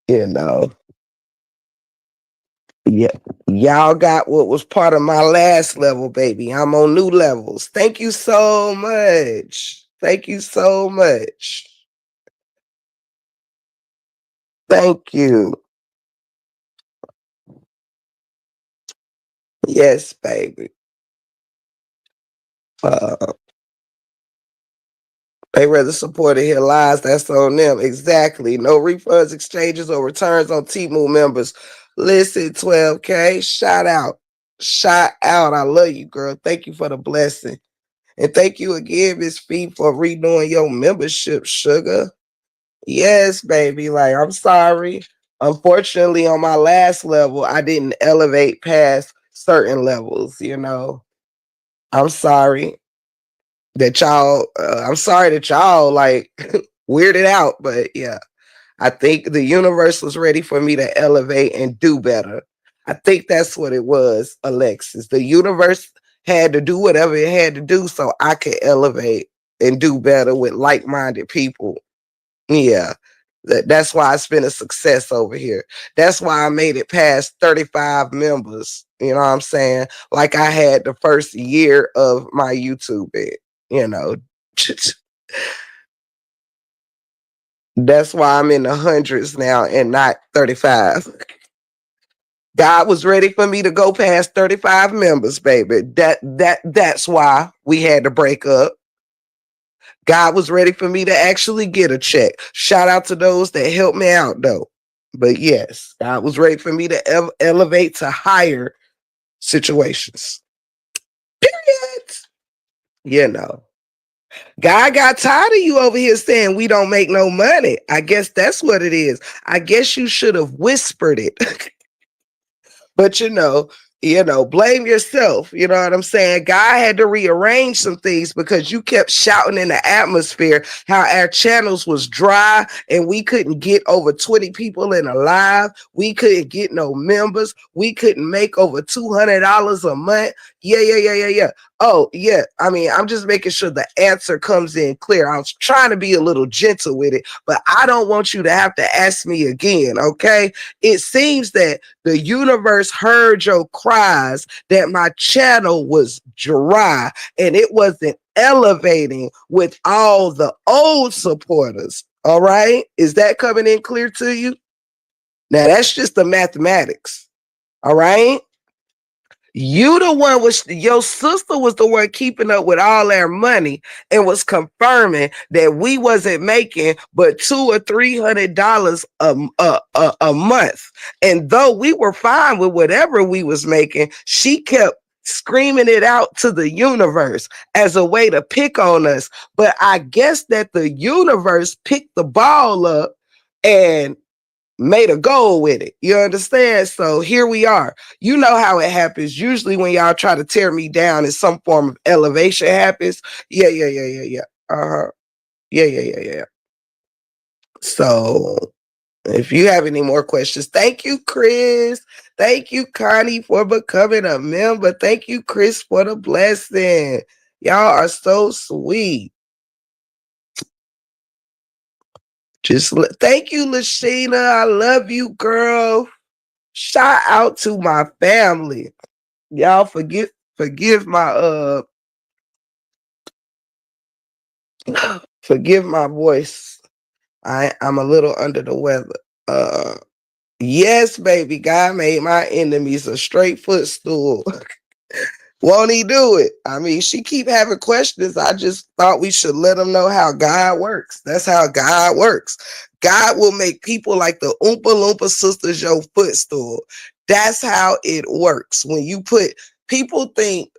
You know. Yeah. Y'all got what was part of my last level, baby. I'm on new levels. Thank you so much. Thank you so much. Thank you. Yes, baby. Uh, they rather support it here lies. That's on them. Exactly. No refunds, exchanges, or returns on Temu members. Listen, 12K. Shout out. Shout out. I love you, girl. Thank you for the blessing. And thank you again, Miss Fee, for renewing your membership, sugar. Yes, baby. Like, I'm sorry. Unfortunately, on my last level, I didn't elevate past certain levels. I'm sorry I'm sorry that y'all like weirded out, but yeah, I think the universe was ready for me to elevate and do better. I think that's what it was, Alexis. The universe had to do whatever it had to do so I could elevate and do better with like-minded people. Yeah. That's why it's been a success over here. That's why I made it past 35 members. You know what I'm saying? Like I had the first year of my YouTube bit, you know. That's why I'm in the hundreds now and not 35. God was ready for me to go past 35 members, baby. That's why we had to break up. God was ready for me to actually get a check. Shout out to those that helped me out, though. But yes, God was ready for me to elevate to higher situations. Period. You know, God got tired of you over here saying we don't make no money. I guess that's what it is. I guess you should have whispered it. But blame yourself. You know what I'm saying? God had to rearrange some things because you kept shouting in the atmosphere how our channels was dry and we couldn't get over 20 people in a live. We couldn't get no members. We couldn't make over $200 a month. Yeah. Oh, yeah. I mean, I'm just making sure the answer comes in clear. I was trying to be a little gentle with it, but I don't want you to have to ask me again, okay? It seems that the universe heard your cries that my channel was dry and it wasn't elevating with all the old supporters. All right. Is that coming in clear to you? Now, that's just the mathematics. All right. You the one was your sister was the one keeping up with all our money and was confirming that we wasn't making but $200 or $300 a month. And though we were fine with whatever we was making, she kept screaming it out to the universe as a way to pick on us. But I guess that the universe picked the ball up and made a goal with it. You understand? So here we are. You know how it happens. Usually when y'all try to tear me down and some form of elevation happens. Yeah. Uh-huh. Yeah. So if you have any more questions, thank you, Chris. Thank you, Connie, for becoming a member. Thank you, Chris, for the blessing. Y'all are so sweet. Thank you, Lashina. I love you, girl. Shout out to my family. Y'all forgive my forgive my voice. I'm a little under the weather. Yes, baby. God made my enemies a straight footstool. Won't he do it? I mean, she keep having questions. I just thought we should let them know how God works. That's how God works. God will make people like the Oompa Loompa sisters your footstool. That's how it works. When you put people think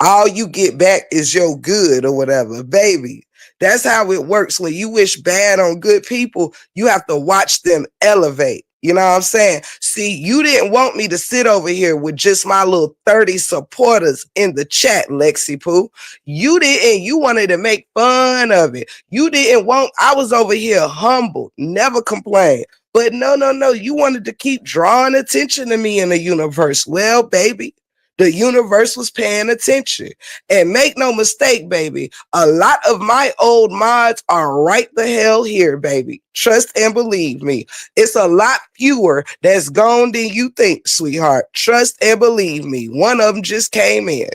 all you get back is your good or whatever, baby. That's how it works. When you wish bad on good people, you have to watch them elevate. You know what I'm saying? See, you didn't want me to sit over here with just my little 30 supporters in the chat, Lexi Pooh. You didn't. You wanted to make fun of it. You didn't want, I was over here humble, never complained. But no. You wanted to keep drawing attention to me in the universe. Well, baby, the universe was paying attention. And make no mistake, baby, a lot of my old mods are right the hell here, baby. Trust and believe me. It's a lot fewer that's gone than you think, sweetheart. Trust and believe me. One of them just came in.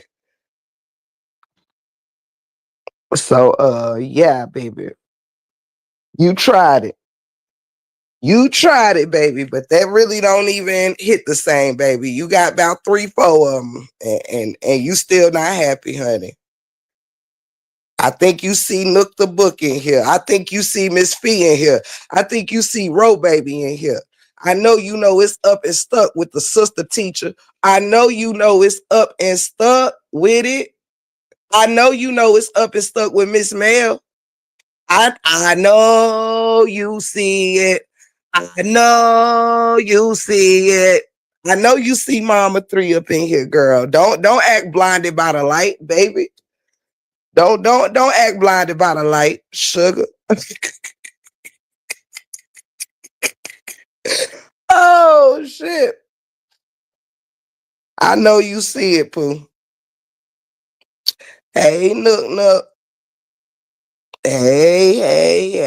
So, yeah, baby. You tried it. You tried it, baby, but that really don't even hit the same, baby. You got about 3-4 of them, and you still not happy, honey. I think you see Nook the Book in here. I think you see Miss Fee in here. I think you see Ro Baby in here. I know you know it's up and stuck with the sister teacher. I know you know it's up and stuck with it. I know you know it's up and stuck with Miss Mel. I know you see it. I know you see it. I know you see Mama 3 up in here, girl. Don't act blinded by the light, baby. Don't act blinded by the light, sugar. Oh shit. I know you see it, Pooh. Hey, Nook. Hey.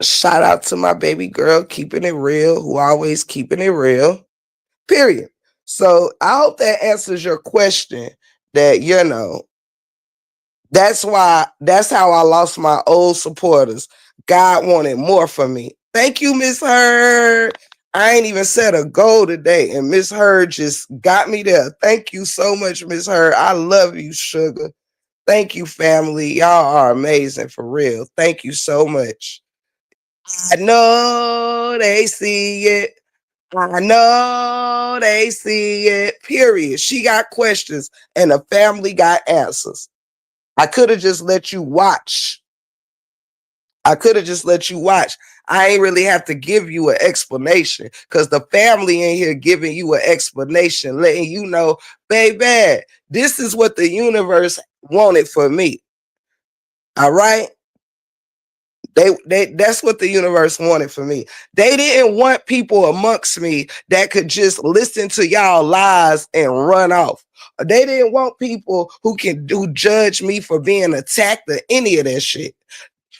Shout out to my baby girl keeping it real, who always keeping it real. Period. So I hope that answers your question that, that's how I lost my old supporters. God wanted more from me. Thank you, Miss Heard. I ain't even set a goal today, and Miss Heard just got me there. Thank you so much, Miss Heard. I love you, sugar. Thank you, family. Y'all are amazing for real. Thank you so much. I know they see it. I know they see it. Period. She got questions, and the family got answers. I could have just let you watch. I could have just let you watch. I ain't really have to give you an explanation because the family in here giving you an explanation, letting you know, baby, this is what the universe wanted for me. All right. They that's what the universe wanted for me. They didn't want people amongst me that could just listen to y'all lies and run off. They didn't want people who judge me for being attacked or any of that shit.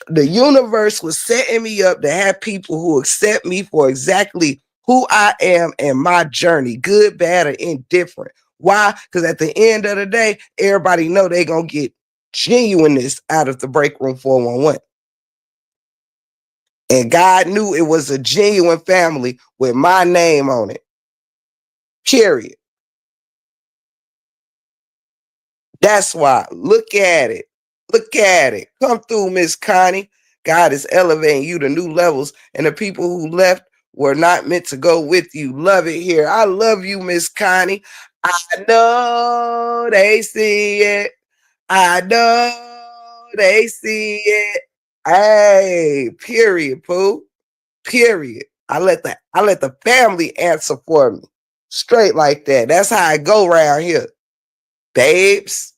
The universe was setting me up to have people who accept me for exactly who I am and my journey, good, bad, or indifferent. Why? Because at the end of the day, everybody know they gonna get genuineness out of the break room 411. And God knew it was a genuine family with my name on it. Period. That's why. Look at it. Look at it. Come through, Miss Connie. God is elevating you to new levels, and the people who left were not meant to go with you. Love it here. I love you, Miss Connie. I know they see it. I know they see it. Hey, period, Pooh. Period. I let the family answer for me. Straight like that. That's how I go around here. Babes.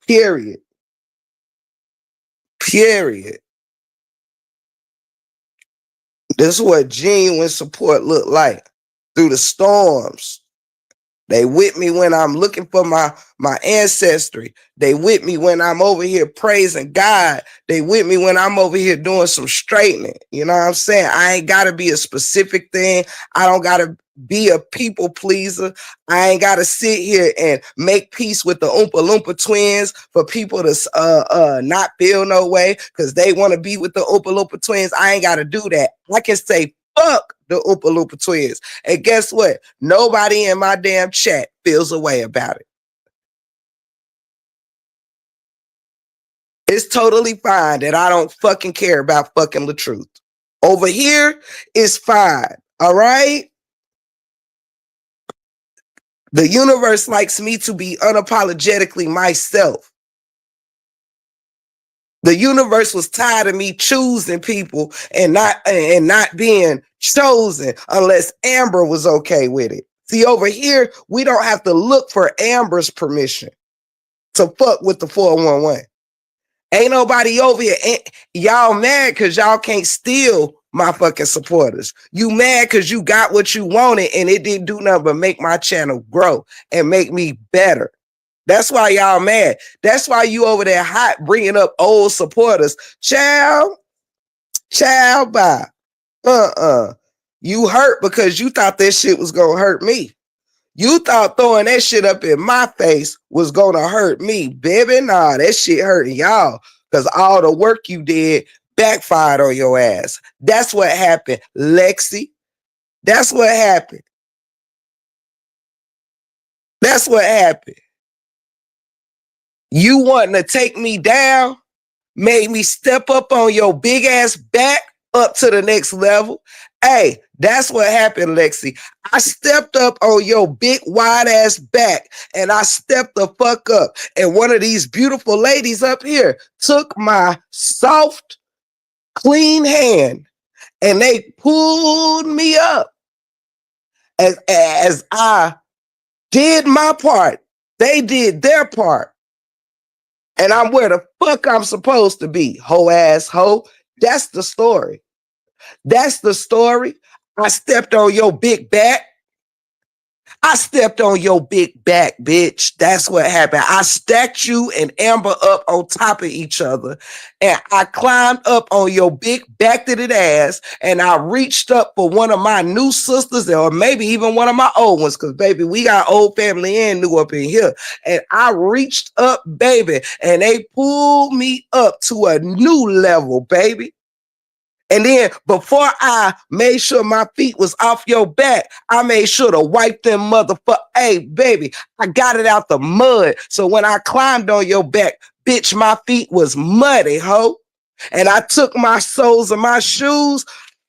Period. Period. This is what genuine support look like through the storms. They with me when I'm looking for my ancestry. They with me when I'm over here praising God. They with me when I'm over here doing some straightening. You know what I'm saying? I ain't got to be a specific thing. I don't got to be a people pleaser. I ain't got to sit here and make peace with the Oompa Loompa twins for people to not feel no way because they want to be with the Oompa Loompa twins. I ain't got to do that. I can say fuck the Oompa Loompa twins. And guess what? Nobody in my damn chat feels a way about it. It's totally fine that I don't fucking care about fucking the truth. Over here, it's fine. All right? The universe likes me to be unapologetically myself. The universe was tired of me choosing people and not being chosen unless Amber was okay with it. See, over here, we don't have to look for Amber's permission to fuck with the 411. Ain't nobody over here. Y'all mad because y'all can't steal my fucking supporters. You mad because you got what you wanted and it didn't do nothing but make my channel grow and make me better. That's why y'all mad. That's why you over there hot bringing up old supporters. Child, bye. You hurt because you thought that shit was gonna hurt me. You thought throwing that shit up in my face was gonna hurt me, baby. Nah, that shit hurting y'all because all the work you did backfired on your ass. That's what happened, Lexi. That's what happened. That's what happened. You wanting to take me down made me step up on your big ass back up to the next level. Hey, that's what happened, Lexi. I stepped up on your big wide ass back and I stepped the fuck up. And one of these beautiful ladies up here took my soft, clean hand and they pulled me up as I did my part. They did their part. And I'm where the fuck I'm supposed to be, hoe ass hoe. That's the story. That's the story. I stepped on your big back. I stepped on your big back, bitch. That's what happened. I stacked you and Amber up on top of each other. And I climbed up on your big back to the ass. And I reached up for one of my new sisters, or maybe even one of my old ones. Because, baby, we got old family and new up in here. And I reached up, baby. And they pulled me up to a new level, baby. And then before I made sure my feet was off your back, I made sure to wipe them motherfucker. Hey, baby, I got it out the mud. So when I climbed on your back, bitch, my feet was muddy, ho. And I took my soles of my shoes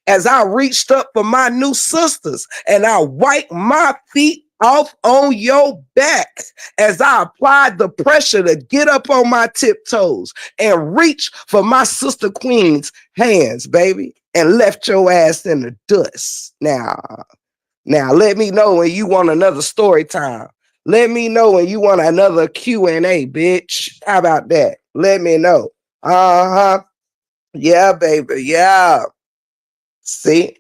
as I reached up for my new sisters and I wiped my feet off on your back as I applied the pressure to get up on my tiptoes and reach for my sister Queen's hands, baby, and left your ass in the dust. Now let me know when you want another story time. Let me know when you want another Q&A, bitch. How about that? Let me know. Uh-huh. Yeah, baby. Yeah. See?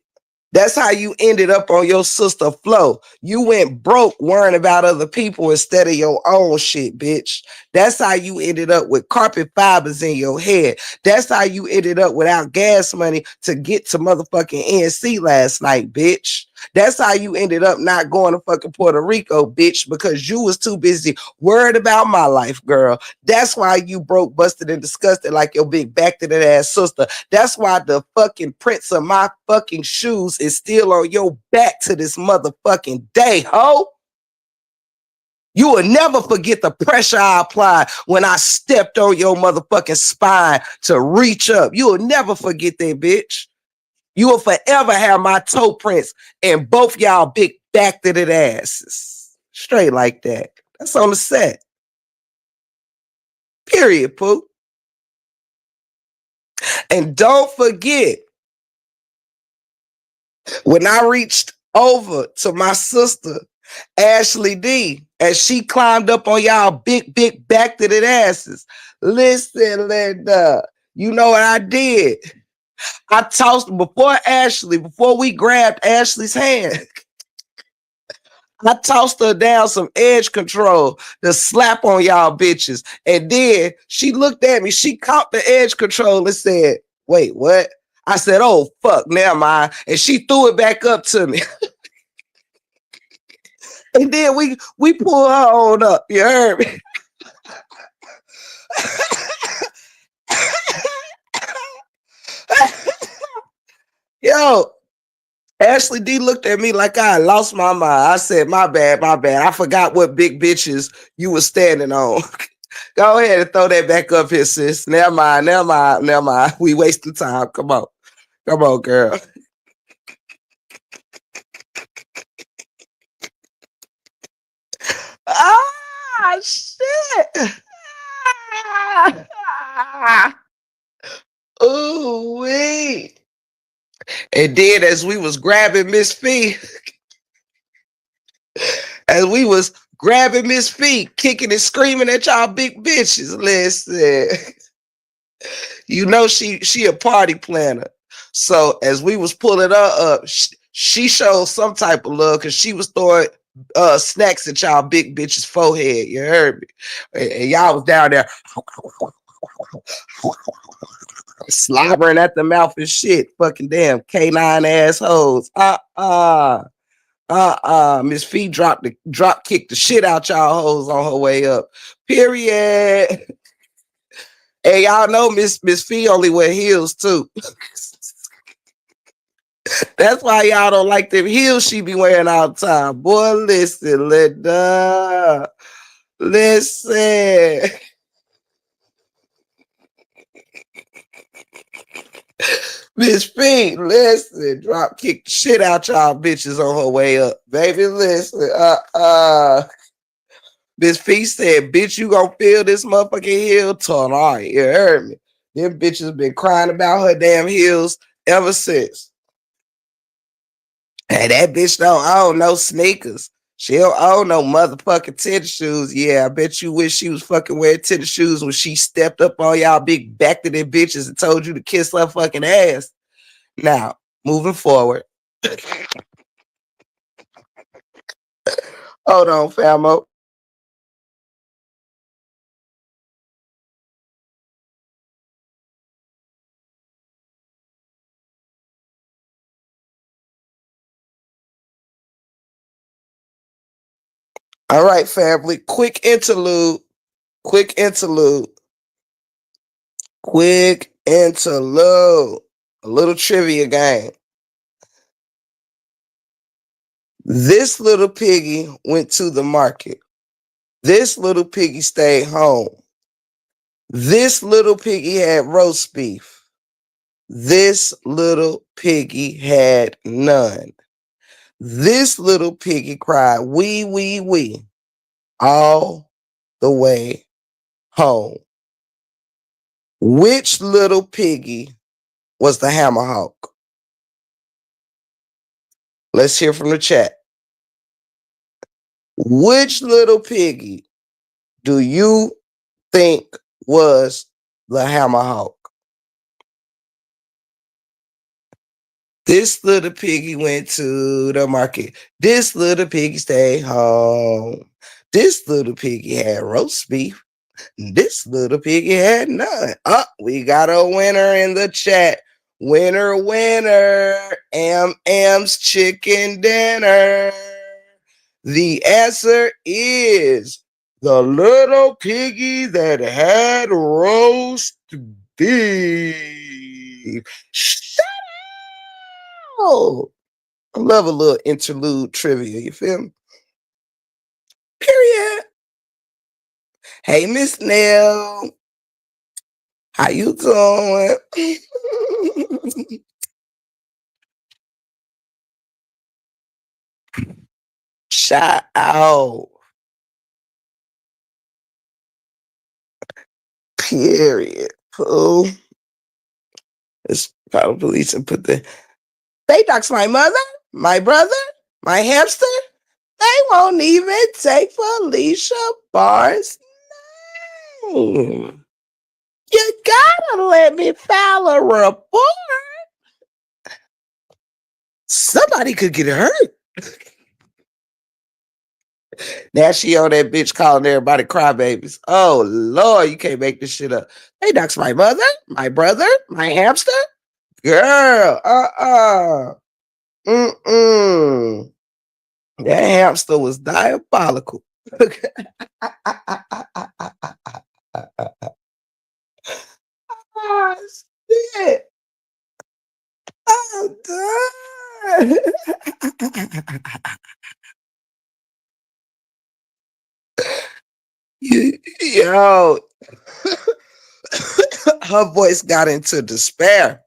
That's how you ended up on your sister flow. You went broke worrying about other people instead of your own shit, bitch. That's how you ended up with carpet fibers in your head. That's how you ended up without gas money to get to motherfucking NC last night, bitch. That's how you ended up not going to fucking Puerto Rico, bitch, because you was too busy worried about my life, girl. That's why you broke, busted, and disgusted like your big back to that ass sister. That's why the fucking prints of my fucking shoes is still on your back to this motherfucking day, ho. You will never forget the pressure I applied when I stepped on your motherfucking spine to reach up. You will never forget that, bitch. You will forever have my toe prints and both y'all big back to that asses. Straight like that. That's on the set. Period, Pooh. And don't forget, when I reached over to my sister, Ashley D, as she climbed up on y'all big back to that asses. Listen, Linda, you know what I did? I tossed before we grabbed Ashley's hand. I tossed her down some edge control to slap on y'all bitches. And then she looked at me. She caught the edge control and said, wait, what? I said, oh, fuck, never mind. And she threw it back up to me. And then we pulled her on up. You heard me? Yo, Ashley D looked at me like I lost my mind. I said, my bad. I forgot what big bitches you were standing on. Go ahead and throw that back up here, sis. Never mind. We wasting time. Come on, girl. Ah, shit. Ooh, wee. And then as we was grabbing Miss Fee, kicking and screaming at y'all big bitches. Listen, you know she a party planner. So as we was pulling her up, she showed some type of love because she was throwing snacks at y'all big bitches' forehead. You heard me? And y'all was down there slobbering at the mouth and shit. Fucking damn canine assholes. Miss Fee drop kicked the shit out y'all hoes on her way up. Period. And y'all know Miss Fee only wear heels too. That's why y'all don't like them heels she be wearing all the time. Boy, listen, Linda. Listen. Miss Fee, listen, drop kick the shit out y'all bitches on her way up. Baby, listen. Miss Fee said, bitch, you gonna feel this motherfucking heel torn. All right, you heard me. Them bitches been crying about her damn heels ever since. Hey, that bitch don't own no sneakers. She don't own no motherfucking tennis shoes. Yeah, I bet you wish she was fucking wearing tennis shoes when she stepped up on y'all big back to them bitches and told you to kiss her fucking ass. Now, moving forward. Hold on, famo. All right, family. Quick interlude. Quick interlude. Quick interlude. A little trivia game. This little piggy went to the market. This little piggy stayed home. This little piggy had roast beef. This little piggy had none. This little piggy cried, wee, wee, wee, all the way home. Which little piggy was the hammer hawk? Let's hear from the chat. Which little piggy do you think was the hammer hawk? This little piggy went to the market. This little piggy stayed home. This little piggy had roast beef. This little piggy had none. We got a winner in the chat. Winner, winner. Am's chicken dinner. The answer is the little piggy that had roast beef. Shut up! I love a little interlude trivia. You feel me? Period. Hey, Miss Nell. How you doing? Shout out. Period. Pooh. It's probably to put the they dox my mother, my brother, my hamster. They won't even take Felicia Barnes' name. You gotta let me file a report. Somebody could get hurt. Now she on that bitch calling everybody crybabies. Oh Lord, you can't make this shit up. They dox my mother, my brother, my hamster. Girl, mm-mm. That hamster was diabolical. Oh, shit. I'm done. Yo, her voice got into despair.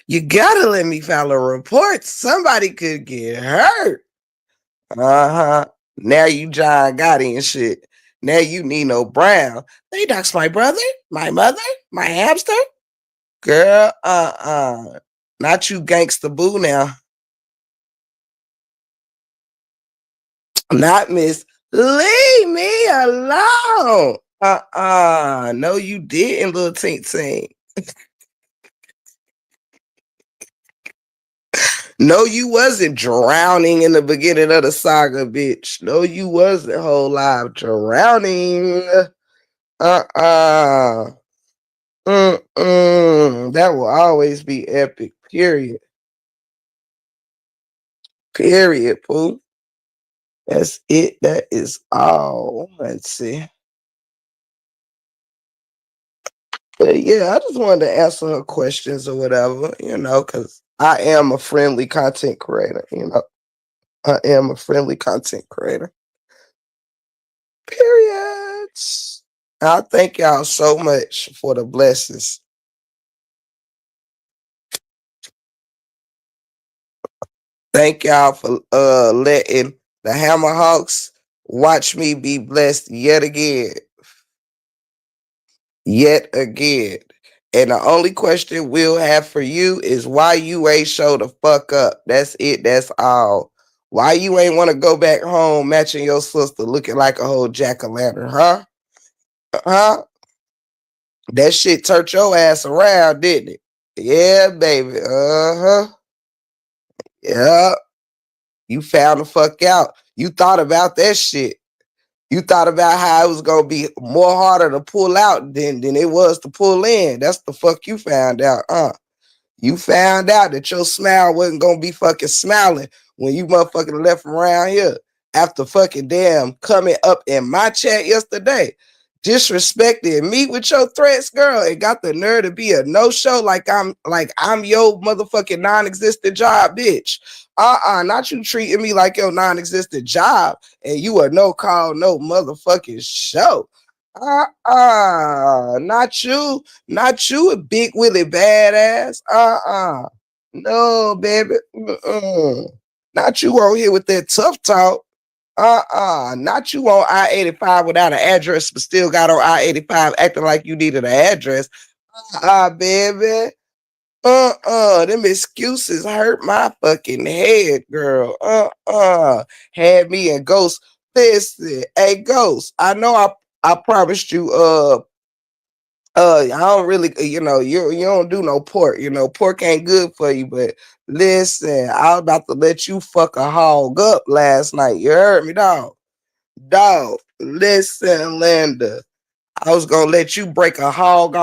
You gotta let me file a report. Somebody could get hurt. Uh-huh. Now you John Gotti and shit. Now you Nino Brown. They dox my brother, my mother, my hamster. Girl, not you gangsta boo now. Not Miss. Leave me alone. No, you didn't, little tink tink. No, you wasn't drowning in the beginning of the saga, bitch. No, you wasn't whole live drowning. Uh-uh. That will always be epic. Period. Period, Pooh. That's it. That is all. Let's see. But yeah, I just wanted to answer her questions or whatever, because I am a friendly content creator, I am a friendly content creator. Period. I thank y'all so much for the blessings. Thank y'all for letting the Hammerhawks watch me be blessed yet again. Yet again. And the only question we'll have for you is why you ain't show the fuck up. That's it. That's all. Why you ain't want to go back home matching your sister looking like a whole Jack-O-Lantern, huh? Huh? That shit turned your ass around, didn't it? Yeah, baby. Uh-huh. Yeah. You found the fuck out. You thought about that shit. You thought about how it was gonna be more harder to pull out than it was to pull in. That's the fuck you found out, You found out that your smile wasn't gonna be fucking smiling when you motherfucking left around here after fucking damn coming up in my chat yesterday, disrespecting me with your threats, girl, and got the nerve to be a no-show like I'm your motherfucking non-existent job, bitch. Not you treating me like your non-existent job and you a no call, no motherfucking show. Not you, a big Willie badass. No, baby. Not you on here with that tough talk. Not you on I-85 without an address, but still got on I-85 acting like you needed an address. Baby. Them excuses hurt my fucking head, girl. Had me and Ghost. Listen, hey Ghost, I know I promised you I don't really you don't do no pork. Pork ain't good for you, but listen, I was about to let you fuck a hog up last night. You heard me, dog. Dog, listen, Linda. I was gonna let you break a hog.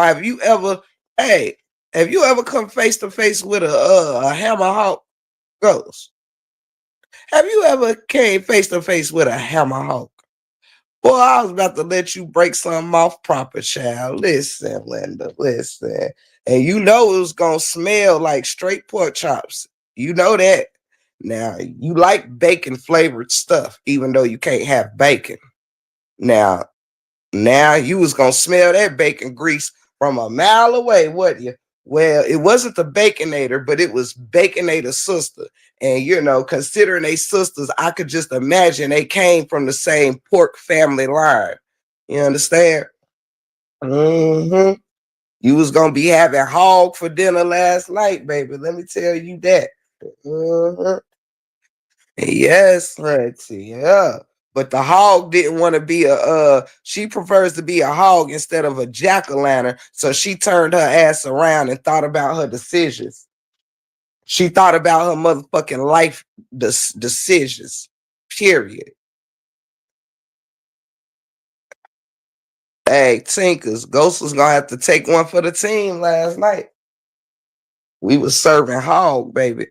Hey, have you ever come face to face with a hammer hog? Ghost? Have you ever came face to face with a hammer hog? Boy, I was about to let you break something off proper, child. Listen, Linda, listen. And you know it was gonna smell like straight pork chops. You know that. Now, you like bacon flavored stuff, even though you can't have bacon. Now, Now you was gonna smell that bacon grease from a mile away, wasn't you? Well, it wasn't the Baconator, but it was Baconator's sister. And considering they sisters, I could just imagine they came from the same pork family line. You understand? Mm-hmm. You was gonna be having hog for dinner last night, baby. Let me tell you that. Mm-hmm. Yes, Auntie. Yeah. But the hog didn't want to be she prefers to be a hog instead of a jack-o'-lantern. So she turned her ass around and thought about her decisions. She thought about her motherfucking life decisions. Period. Hey, Tinkers, Ghost was gonna have to take one for the team last night. We was serving hog, baby.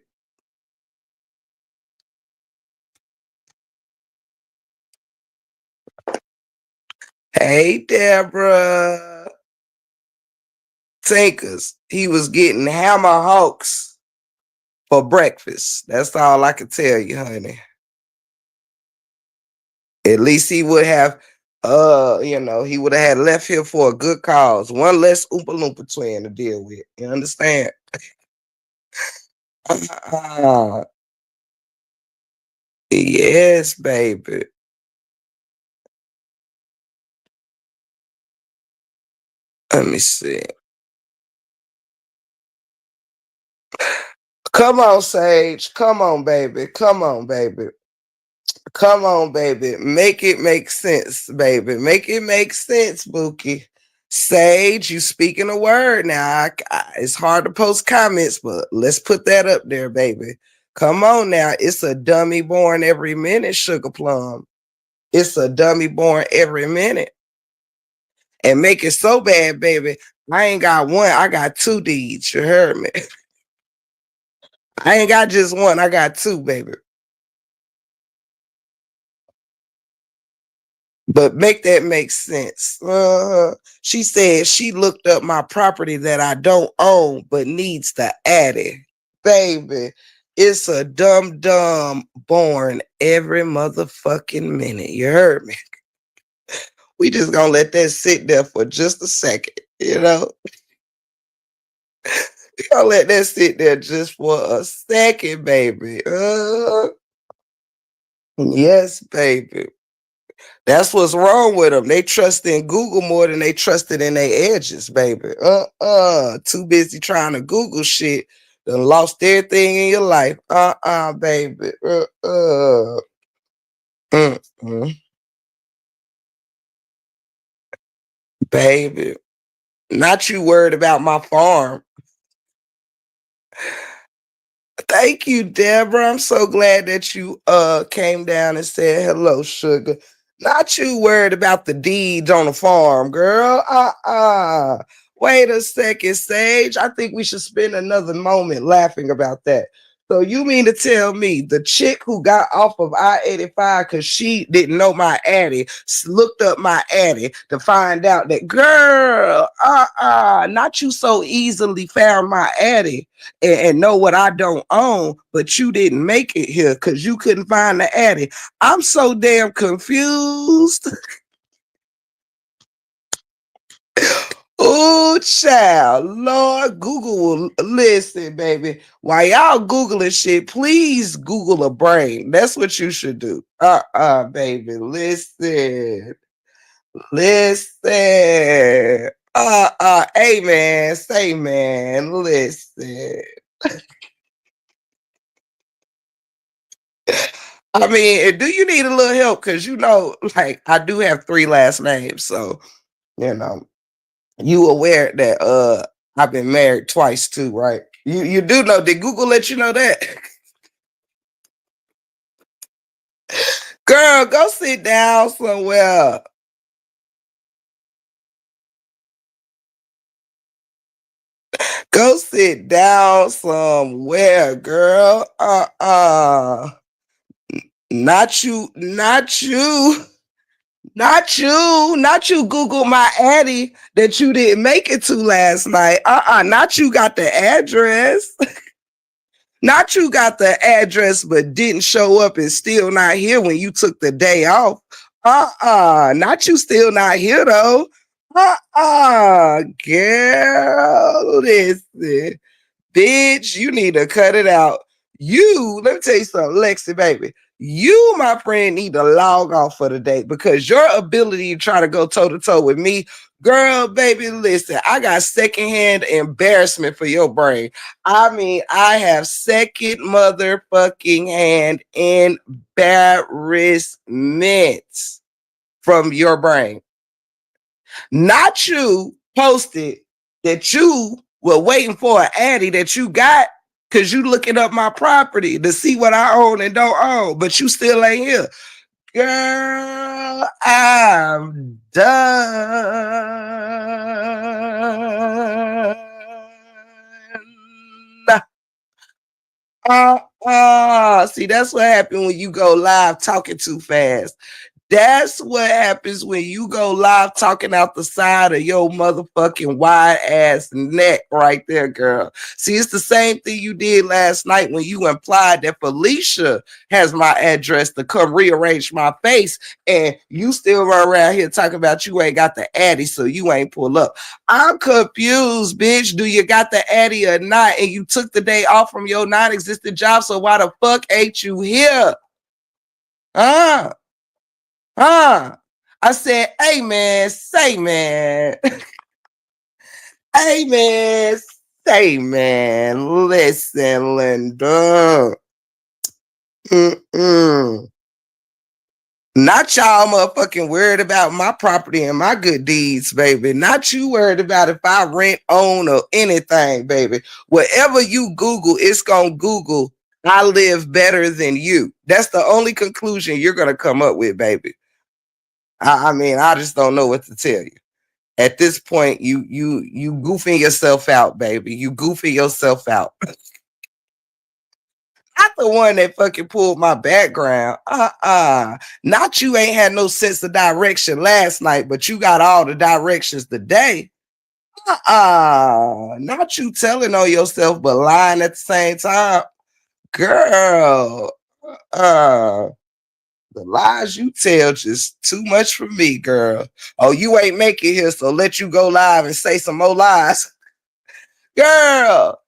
Hey, Deborah. Tinkers, he was getting hammer hawks for breakfast. That's all I can tell you, honey. At least he would have, he would have had left here for a good cause. One less Oompa Loompa twin to deal with. You understand? Yes, baby. Let me see. Come on, Sage. Come on, baby. Come on, baby. Come on, baby. Make it make sense, baby. Make it make sense, Bookie. Sage, you speaking a word now. It's hard to post comments, but let's put that up there, baby. Come on now. It's a dummy born every minute, Sugar Plum. It's a dummy born every minute. And make it so bad, baby. I ain't got one. I got two deeds. You heard me. I ain't got just one. I got two, baby. But make that make sense. She said she looked up my property that I don't own but needs the addy. Baby, it's a dumb born every motherfucking minute. You heard me? We just gonna let that sit there for just a second, you know? We gonna let that sit there just for a second, baby. Yes, baby. That's what's wrong with them. They trust in Google more than they trusted in their edges, baby. Too busy trying to Google shit. Done lost everything in your life. Baby. Mm-mm. Baby. Not you worried about my farm. Thank you, Deborah. I'm so glad that you came down and said hello, sugar. Not you worried about the deeds on the farm, girl. Wait a second, Sage. I think we should spend another moment laughing about that. So you mean to tell me the chick who got off of I-85 because she didn't know my addy looked up my addy to find out that girl, not you so easily found my addy and know what I don't own, but you didn't make it here because you couldn't find the addy. I'm so damn confused. Oh, child, Lord, Google will listen, baby. While y'all Googling shit, please Google a brain. That's what you should do. Baby, listen. Listen. Hey man, say man, listen. I mean, do you need a little help? Cause you know, like I do have three last names, so you know, you aware that I've been married twice too, right? You do know, did Google let you know that? Girl, go sit down somewhere. Go sit down somewhere, girl. Not you, not you. Not you, not you Google my Addy that you didn't make it to last night. Not you got the address. Not you got the address but didn't show up and still not here when you took the day off. Not you still not here though. Girl, listen. Bitch, you need to cut it out. Let me tell you something, Lexi, baby. You, my friend, need to log off for the day because your ability to try to go toe to toe with me, girl, baby, listen, I got secondhand embarrassment for your brain. I mean, I have second motherfucking hand embarrassment from your brain. Not you posted that you were waiting for an Addy that you got because you looking up my property to see what I own and don't own, but you still ain't here. Girl, I'm done. See, that's what happened when you go live talking too fast. That's what happens when you go live talking out the side of your motherfucking wide ass neck right there, girl. See, it's the same thing you did last night when you implied that Felicia has my address to come rearrange my face, and you still run around here talking about you ain't got the Addy, so you ain't pull up. I'm confused, bitch. Do you got the Addy or not? And you took the day off from your non-existent job, so why the fuck ain't you here? Huh? Huh? I said, hey man, say man. Hey man, say man. Listen, Linda. Mm-mm. Not y'all motherfucking worried about my property and my good deeds, baby. Not you worried about if I rent, own, or anything, baby. Whatever you Google, it's gonna Google, I live better than you. That's the only conclusion you're gonna come up with, baby. I mean, I just don't know what to tell you. At this point, you goofing yourself out, baby. You goofing yourself out. Not the one that fucking pulled my background. Not you ain't had no sense of direction last night, but you got all the directions today. Not you telling on yourself, but lying at the same time. Girl, the lies you tell just too much for me, girl. Oh, you ain't make it here, so let you go live and say some more lies. Girl,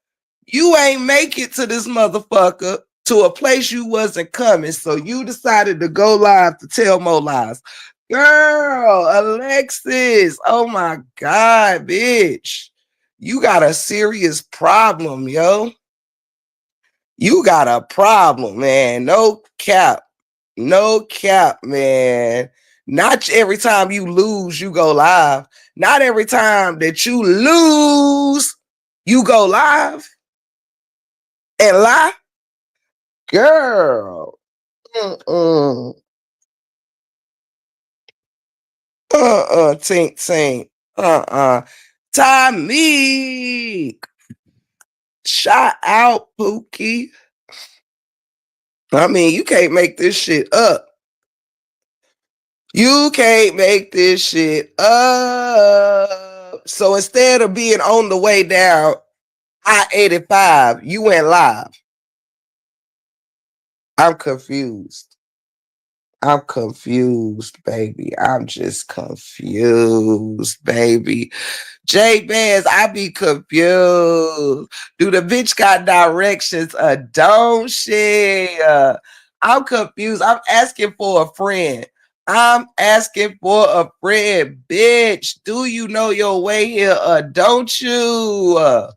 you ain't make it to this motherfucker to a place you wasn't coming, so you decided to go live to tell more lies. Girl, Alexis, oh my God, bitch. You got a serious problem, yo. You got a problem, man. No cap. No cap, man. Not every time you lose, you go live. Not every time that you lose, you go live and lie. Girl. Mm-mm. Tink, tink. Tommy. Shout out, Pookie. I mean, you can't make this shit up. You can't make this shit up. So instead of being on the way down I-85, you went live. I'm confused. I'm confused, baby. I'm just confused, baby. J Bands, I be confused. Do the bitch got directions or don't she? I'm confused. I'm asking for a friend. I'm asking for a friend, bitch. Do you know your way here or don't you?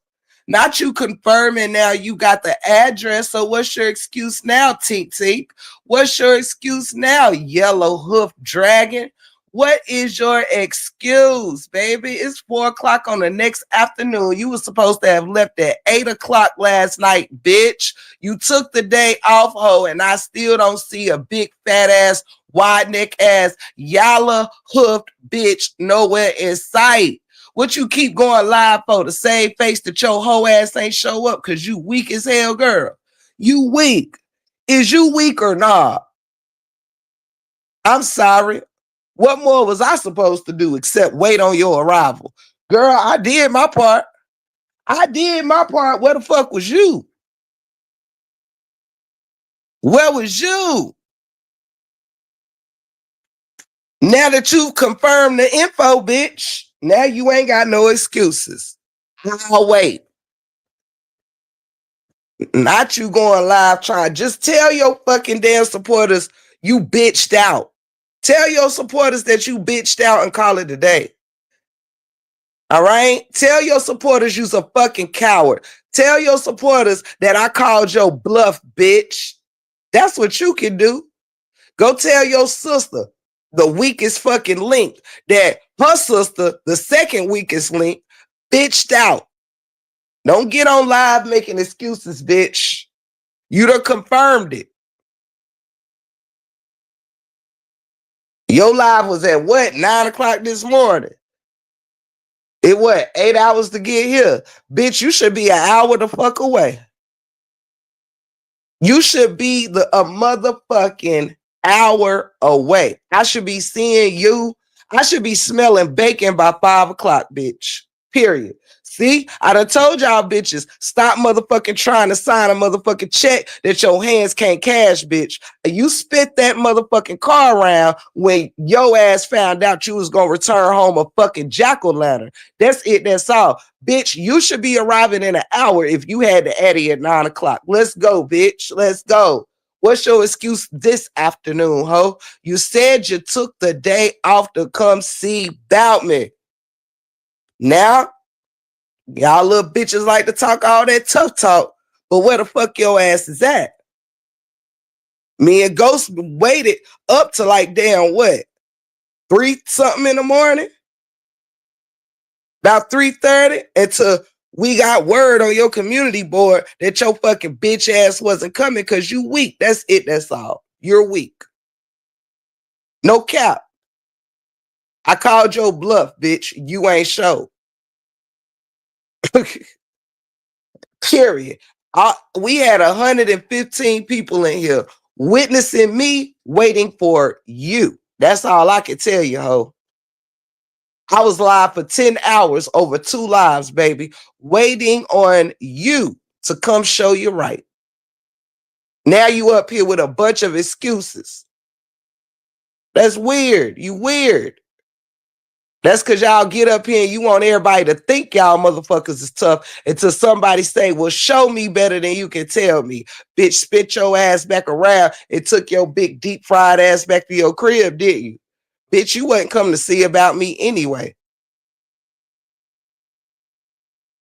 Not you confirming now you got the address. So what's your excuse now, Tink Tink? What's your excuse now, yellow hoof dragon? What is your excuse, baby? It's 4 o'clock on the next afternoon. You were supposed to have left at 8 o'clock last night, bitch. You took the day off, ho, and I still don't see a big fat ass, wide neck ass, yalla hoofed bitch nowhere in sight. What you keep going live for? The same face that your whole ass ain't show up because you weak as hell, girl. You weak. Is you weak or not? I'm sorry. What more was I supposed to do except wait on your arrival? Girl, I did my part. I did my part. Where the fuck was you? Where was you? Now that you've confirmed the info, bitch, now you ain't got no excuses. I'll wait. Not you going live trying. Just tell your fucking damn supporters you bitched out. Tell your supporters that you bitched out and call it a day. All right? Tell your supporters you's a fucking coward. Tell your supporters that I called your bluff, bitch. That's what you can do. Go tell your sister, the weakest fucking link, that her sister, the second weakest link, bitched out. Don't get on live making excuses, bitch. You done confirmed it. Your live was at what? 9 o'clock this morning. It what? 8 hours to get here. Bitch, you should be an hour the fuck away. You should be a motherfucking hour away. I should be seeing you. I should be smelling bacon by 5 o'clock, bitch. Period. See, I done told y'all bitches, stop motherfucking trying to sign a motherfucking check that your hands can't cash, bitch. You spit that motherfucking car around when your ass found out you was gonna return home a fucking Jacko'Lantern. That's it, that's all. Bitch, you should be arriving in an hour if you had the Eddie at 9 o'clock. Let's go, bitch. Let's go. What's your excuse this afternoon, ho? You said you took the day off to come see about me. Now, y'all little bitches like to talk all that tough talk, but where the fuck your ass is at? Me and Ghost waited up to like damn what? 3 something in the morning? About 3:30 until we got word on your community board that your fucking bitch ass wasn't coming because you weak. That's it, that's all. You're weak. No cap. I called your bluff, bitch. You ain't show. Period. We had 115 people in here witnessing me waiting for you. That's all I can tell you, ho. I was live for 10 hours over 2 lives, baby, waiting on you to come show you right. Now you up here with a bunch of excuses. That's weird. You weird. That's because y'all get up here and you want everybody to think y'all motherfuckers is tough until somebody say, well, show me better than you can tell me. Bitch, spit your ass back around and took your big deep fried ass back to your crib, didn't you? Bitch, you wasn't coming to see about me anyway.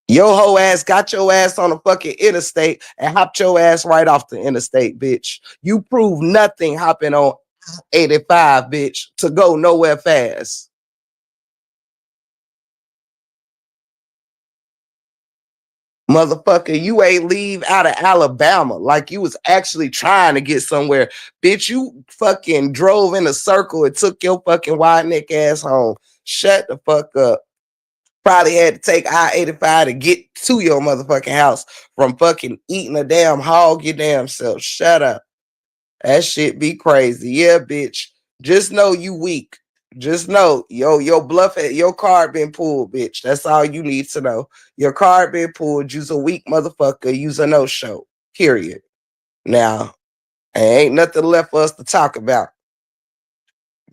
Your whole ass got your ass on the fucking interstate and hopped your ass right off the interstate, bitch. You prove nothing hopping on 85, bitch, to go nowhere fast. Motherfucker, you ain't leave out of Alabama like you was actually trying to get somewhere. Bitch, you fucking drove in a circle and took your fucking wide neck ass home. Shut the fuck up. Probably had to take I-85 to get to your motherfucking house from fucking eating a damn hog your damn self. Shut up. That shit be crazy. Yeah, bitch. Just know you weak. Just know, your bluff at your card been pulled, bitch. That's all you need to know. Your card been pulled. You's a weak motherfucker. You's a no-show. Period. Now, ain't nothing left for us to talk about.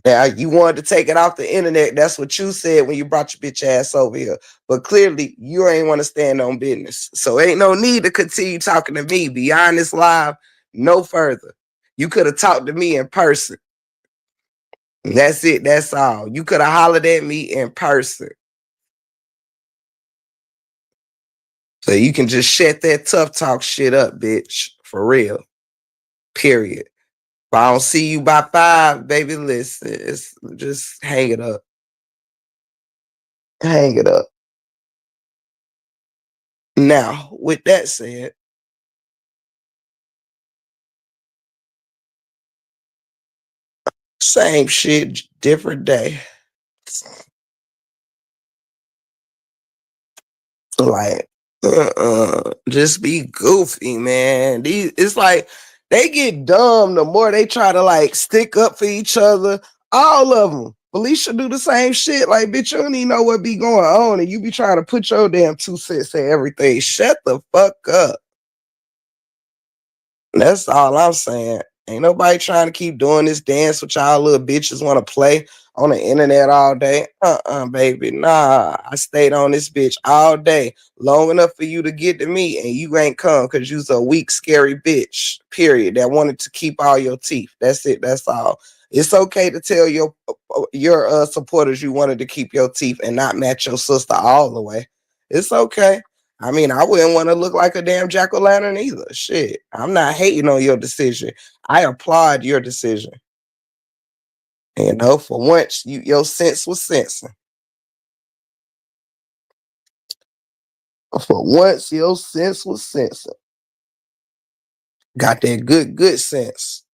Now you wanted to take it off the internet. That's what you said when you brought your bitch ass over here. But clearly you ain't want to stand on business. So ain't no need to continue talking to me beyond this live no further. You could have talked to me in person. That's it. That's all. You could have hollered at me in person. So you can just shut that tough talk shit up, bitch. For real. Period. If I don't see you by 5, baby, listen, just hang it up. Hang it up. Now, with that said, same shit, different day. Like, just be goofy, man. It's like they get dumb the more they try to like stick up for each other. All of them. Felicia do the same shit. Like, bitch, you don't even know what be going on, and you be trying to put your damn 2 cents in everything. Shut the fuck up. That's all I'm saying. Ain't nobody trying to keep doing this dance with y'all little bitches want to play on the internet all day. Baby. Nah, I stayed on this bitch all day, long enough for you to get to me, and you ain't come because you's a weak, scary bitch, period, that wanted to keep all your teeth. That's it. That's all. It's okay to tell your supporters you wanted to keep your teeth and not match your sister all the way. It's okay. I mean, I wouldn't want to look like a damn jack-o'-lantern either. Shit. I'm not hating on your decision. I applaud your decision. You know, for once, your sense was sensing. For once, your sense was sensing. Got that good sense.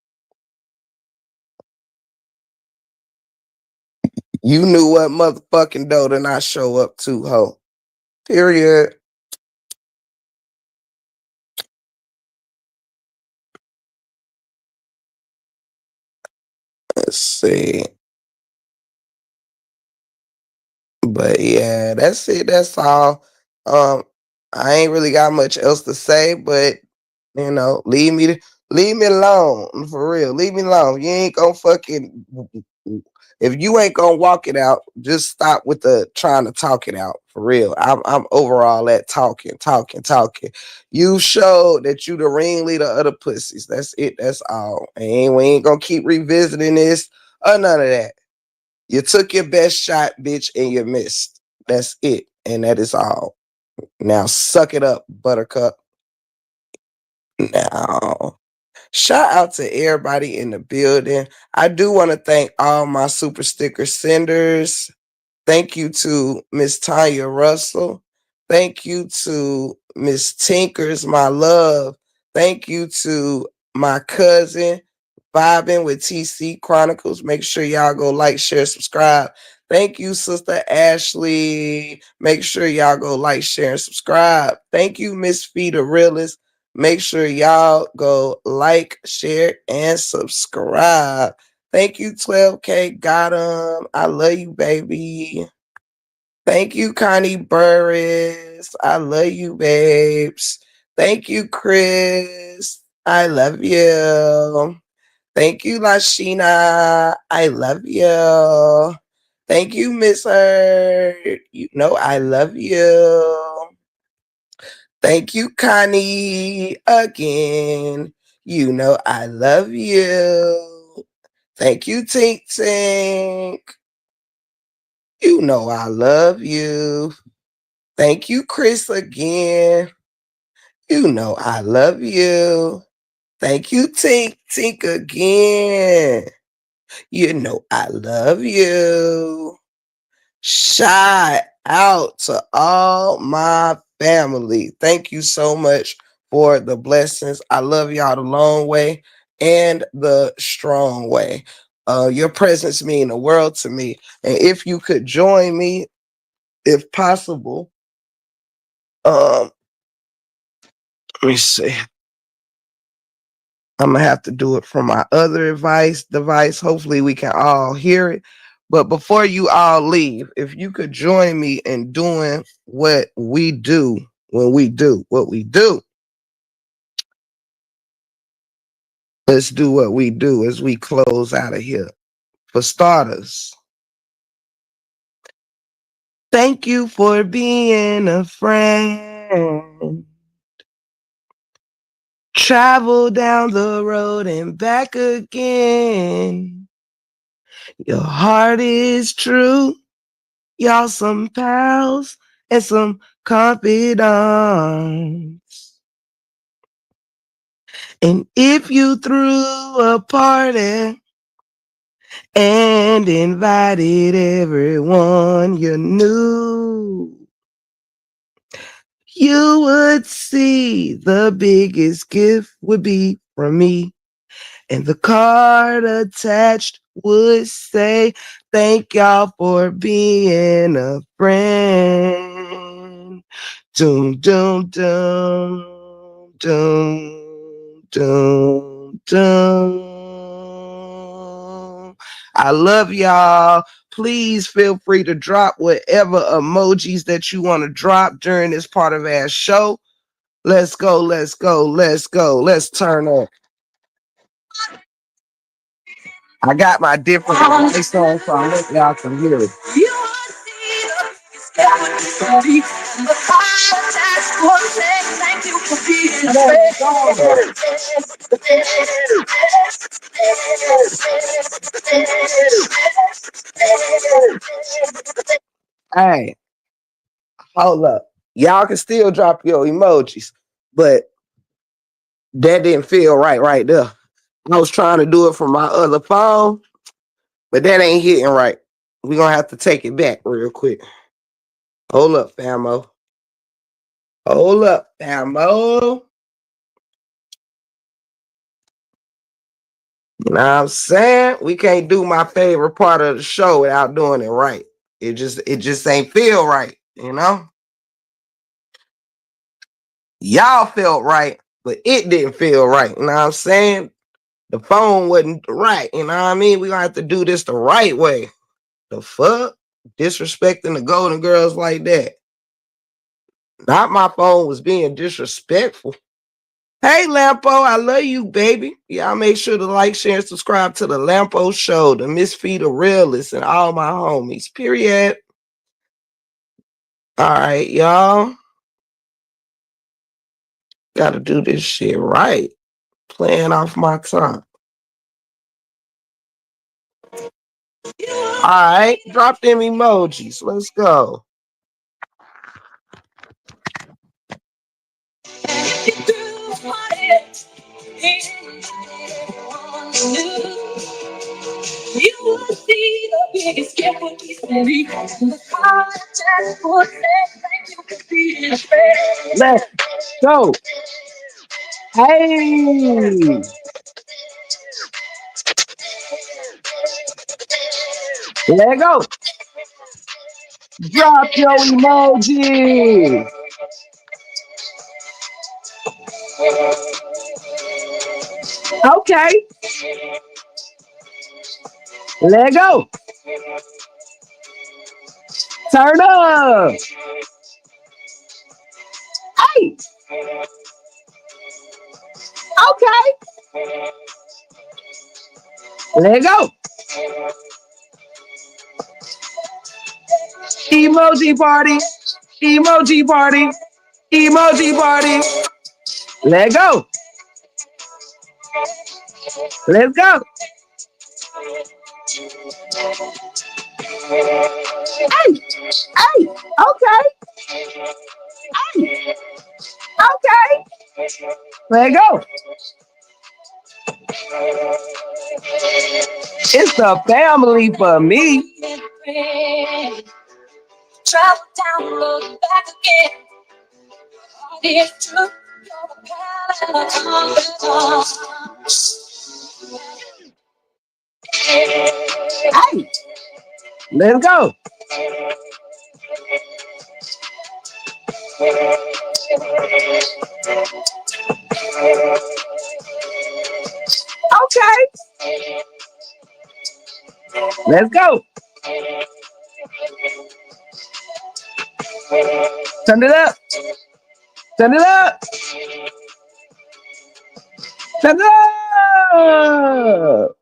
You knew what motherfucking dough to not show up to, ho. Period. Let's see. But yeah, that's it. That's all. Um, I ain't really got much else to say, but you know, leave me alone for real. Leave me alone. You ain't gonna fucking if you ain't gonna walk it out, just stop with the trying to talk it out for real. I'm over all that talking. You showed that you the ringleader of the pussies. That's it. That's all. And we ain't gonna keep revisiting this or none of that. You took your best shot, bitch, and you missed. That's it. And that is all. Now suck it up, buttercup. Now, shout out to everybody in the building. I do want to thank all my super sticker senders. Thank you to Miss Tanya Russell. Thank you to Miss Tinkers, my love. Thank you to my cousin, Vibing with TC Chronicles. Make sure y'all go like, share, subscribe. Thank you, Sister Ashley. Make sure y'all go like, share, and subscribe. Thank you, Miss Feeder Realist. Make sure y'all go like, share, and subscribe. Thank you, 12K. Got 'em. I love you, baby. Thank you, Connie Burris. I love you, babes. Thank you, Chris. I love you. Thank you, Lashina. I love you. Thank you, Miss Hurd. You know I love you. Thank you, Connie. Again. You know I love you. Thank you, Tink Tink. You know I love you. Thank you, Chris, again. You know I love you. Thank you, Tink Tink, again. You know I love you. Shout out to all my family. Thank you so much for the blessings. I love y'all the long way and the strong way. Your presence mean the world to me. And if you could join me, if possible, let me see. I'm gonna have to do it from my other device. Hopefully we can all hear it. But before you all leave, if you could join me in doing what we do when we do what we do, let's do what we do as we close out of here. For starters, thank you for being a friend. Travel down the road and back again. Your heart is true. Y'all some pals and some confidants. And if you threw a party and invited everyone you knew, you would see the biggest gift would be from me. And the card attached would say, thank y'all for being a friend. Doom, doom, doom, doom, doom, doom. I love y'all. Please feel free to drop whatever emojis that you want to drop during this part of our show. Let's go, let's go, let's go. Let's turn up. I got my different voice on, so I hope y'all can hear it. Hey, hold up. Y'all can still drop your emojis, but that didn't feel right there. I was trying to do it from my other phone, but that ain't hitting right. We're going to have to take it back real quick. Hold up, famo. Hold up, famo. You know what I'm saying? We can't do my favorite part of the show without doing it right. It just ain't feel right, you know? Y'all felt right, but it didn't feel right. You know what I'm saying? The phone wasn't right. You know what I mean? We gonna have to do this the right way. The fuck? Disrespecting the Golden Girls like that. Not my phone was being disrespectful. Hey Lampo, I love you, baby. Y'all make sure to like, share, and subscribe to the Lampo Show, the Misfeed of Realists, and all my homies. Period. All right, y'all. Gotta do this shit right. Playing off my tongue. All right, drop them emojis. Let's go. You will see the biggest gift would be for me. The heart just would say thank you for being fair. Let's go. Hey. Let go. Drop your emoji. Okay. Let go. Turn up. Hey. Okay. Let go. Emoji party. Emoji party. Emoji party. Let go. Let's go. Hey. Hey. Okay. Hey. Okay. Let go. It's the family for me. Travel down the road back again. It's true. Hey, let's go. Okay. Let's go. Turn it up. Turn it up. Turn it up.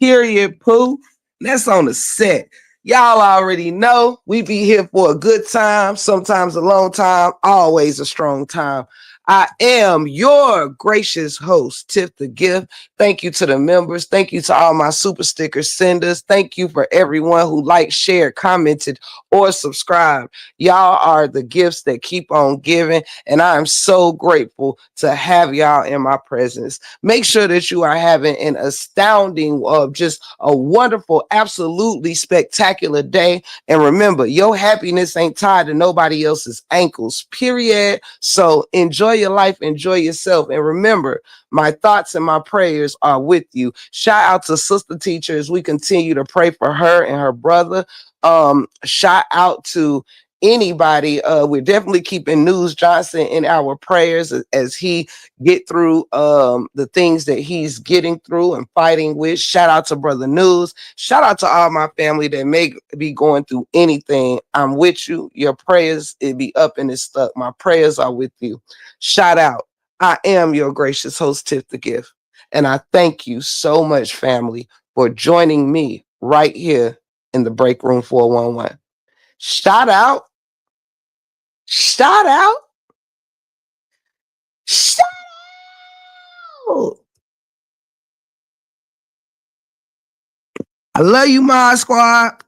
Period, poo. That's on the set. Y'all already know we be here for a good time, sometimes a long time, always a strong time. I am your gracious host, Tiff the Gift. Thank you to the members. Thank you to all my super sticker senders. Thank you for everyone who liked, shared, commented, or subscribed. Y'all are the gifts that keep on giving, and I am so grateful to have y'all in my presence. Make sure that you are having an astounding, just a wonderful, absolutely spectacular day. And remember, your happiness ain't tied to nobody else's ankles, period. So enjoy your life, enjoy yourself. And remember, my thoughts and my prayers are with you. Shout out to Sister Teacher as we continue to pray for her and her brother. Shout out to anybody. We're definitely keeping News Johnson in our prayers as he get through the things that he's getting through and fighting with. Shout out to Brother News. Shout out to all my family that may be going through anything. I'm with you. Your prayers, it be up and it's stuck. My prayers are with you. Shout out. I am your gracious host, Tiff the Gift. And I thank you so much, family, for joining me right here in the Break Room 411. Shout out. Shout out. Shout out. I love you, my squad.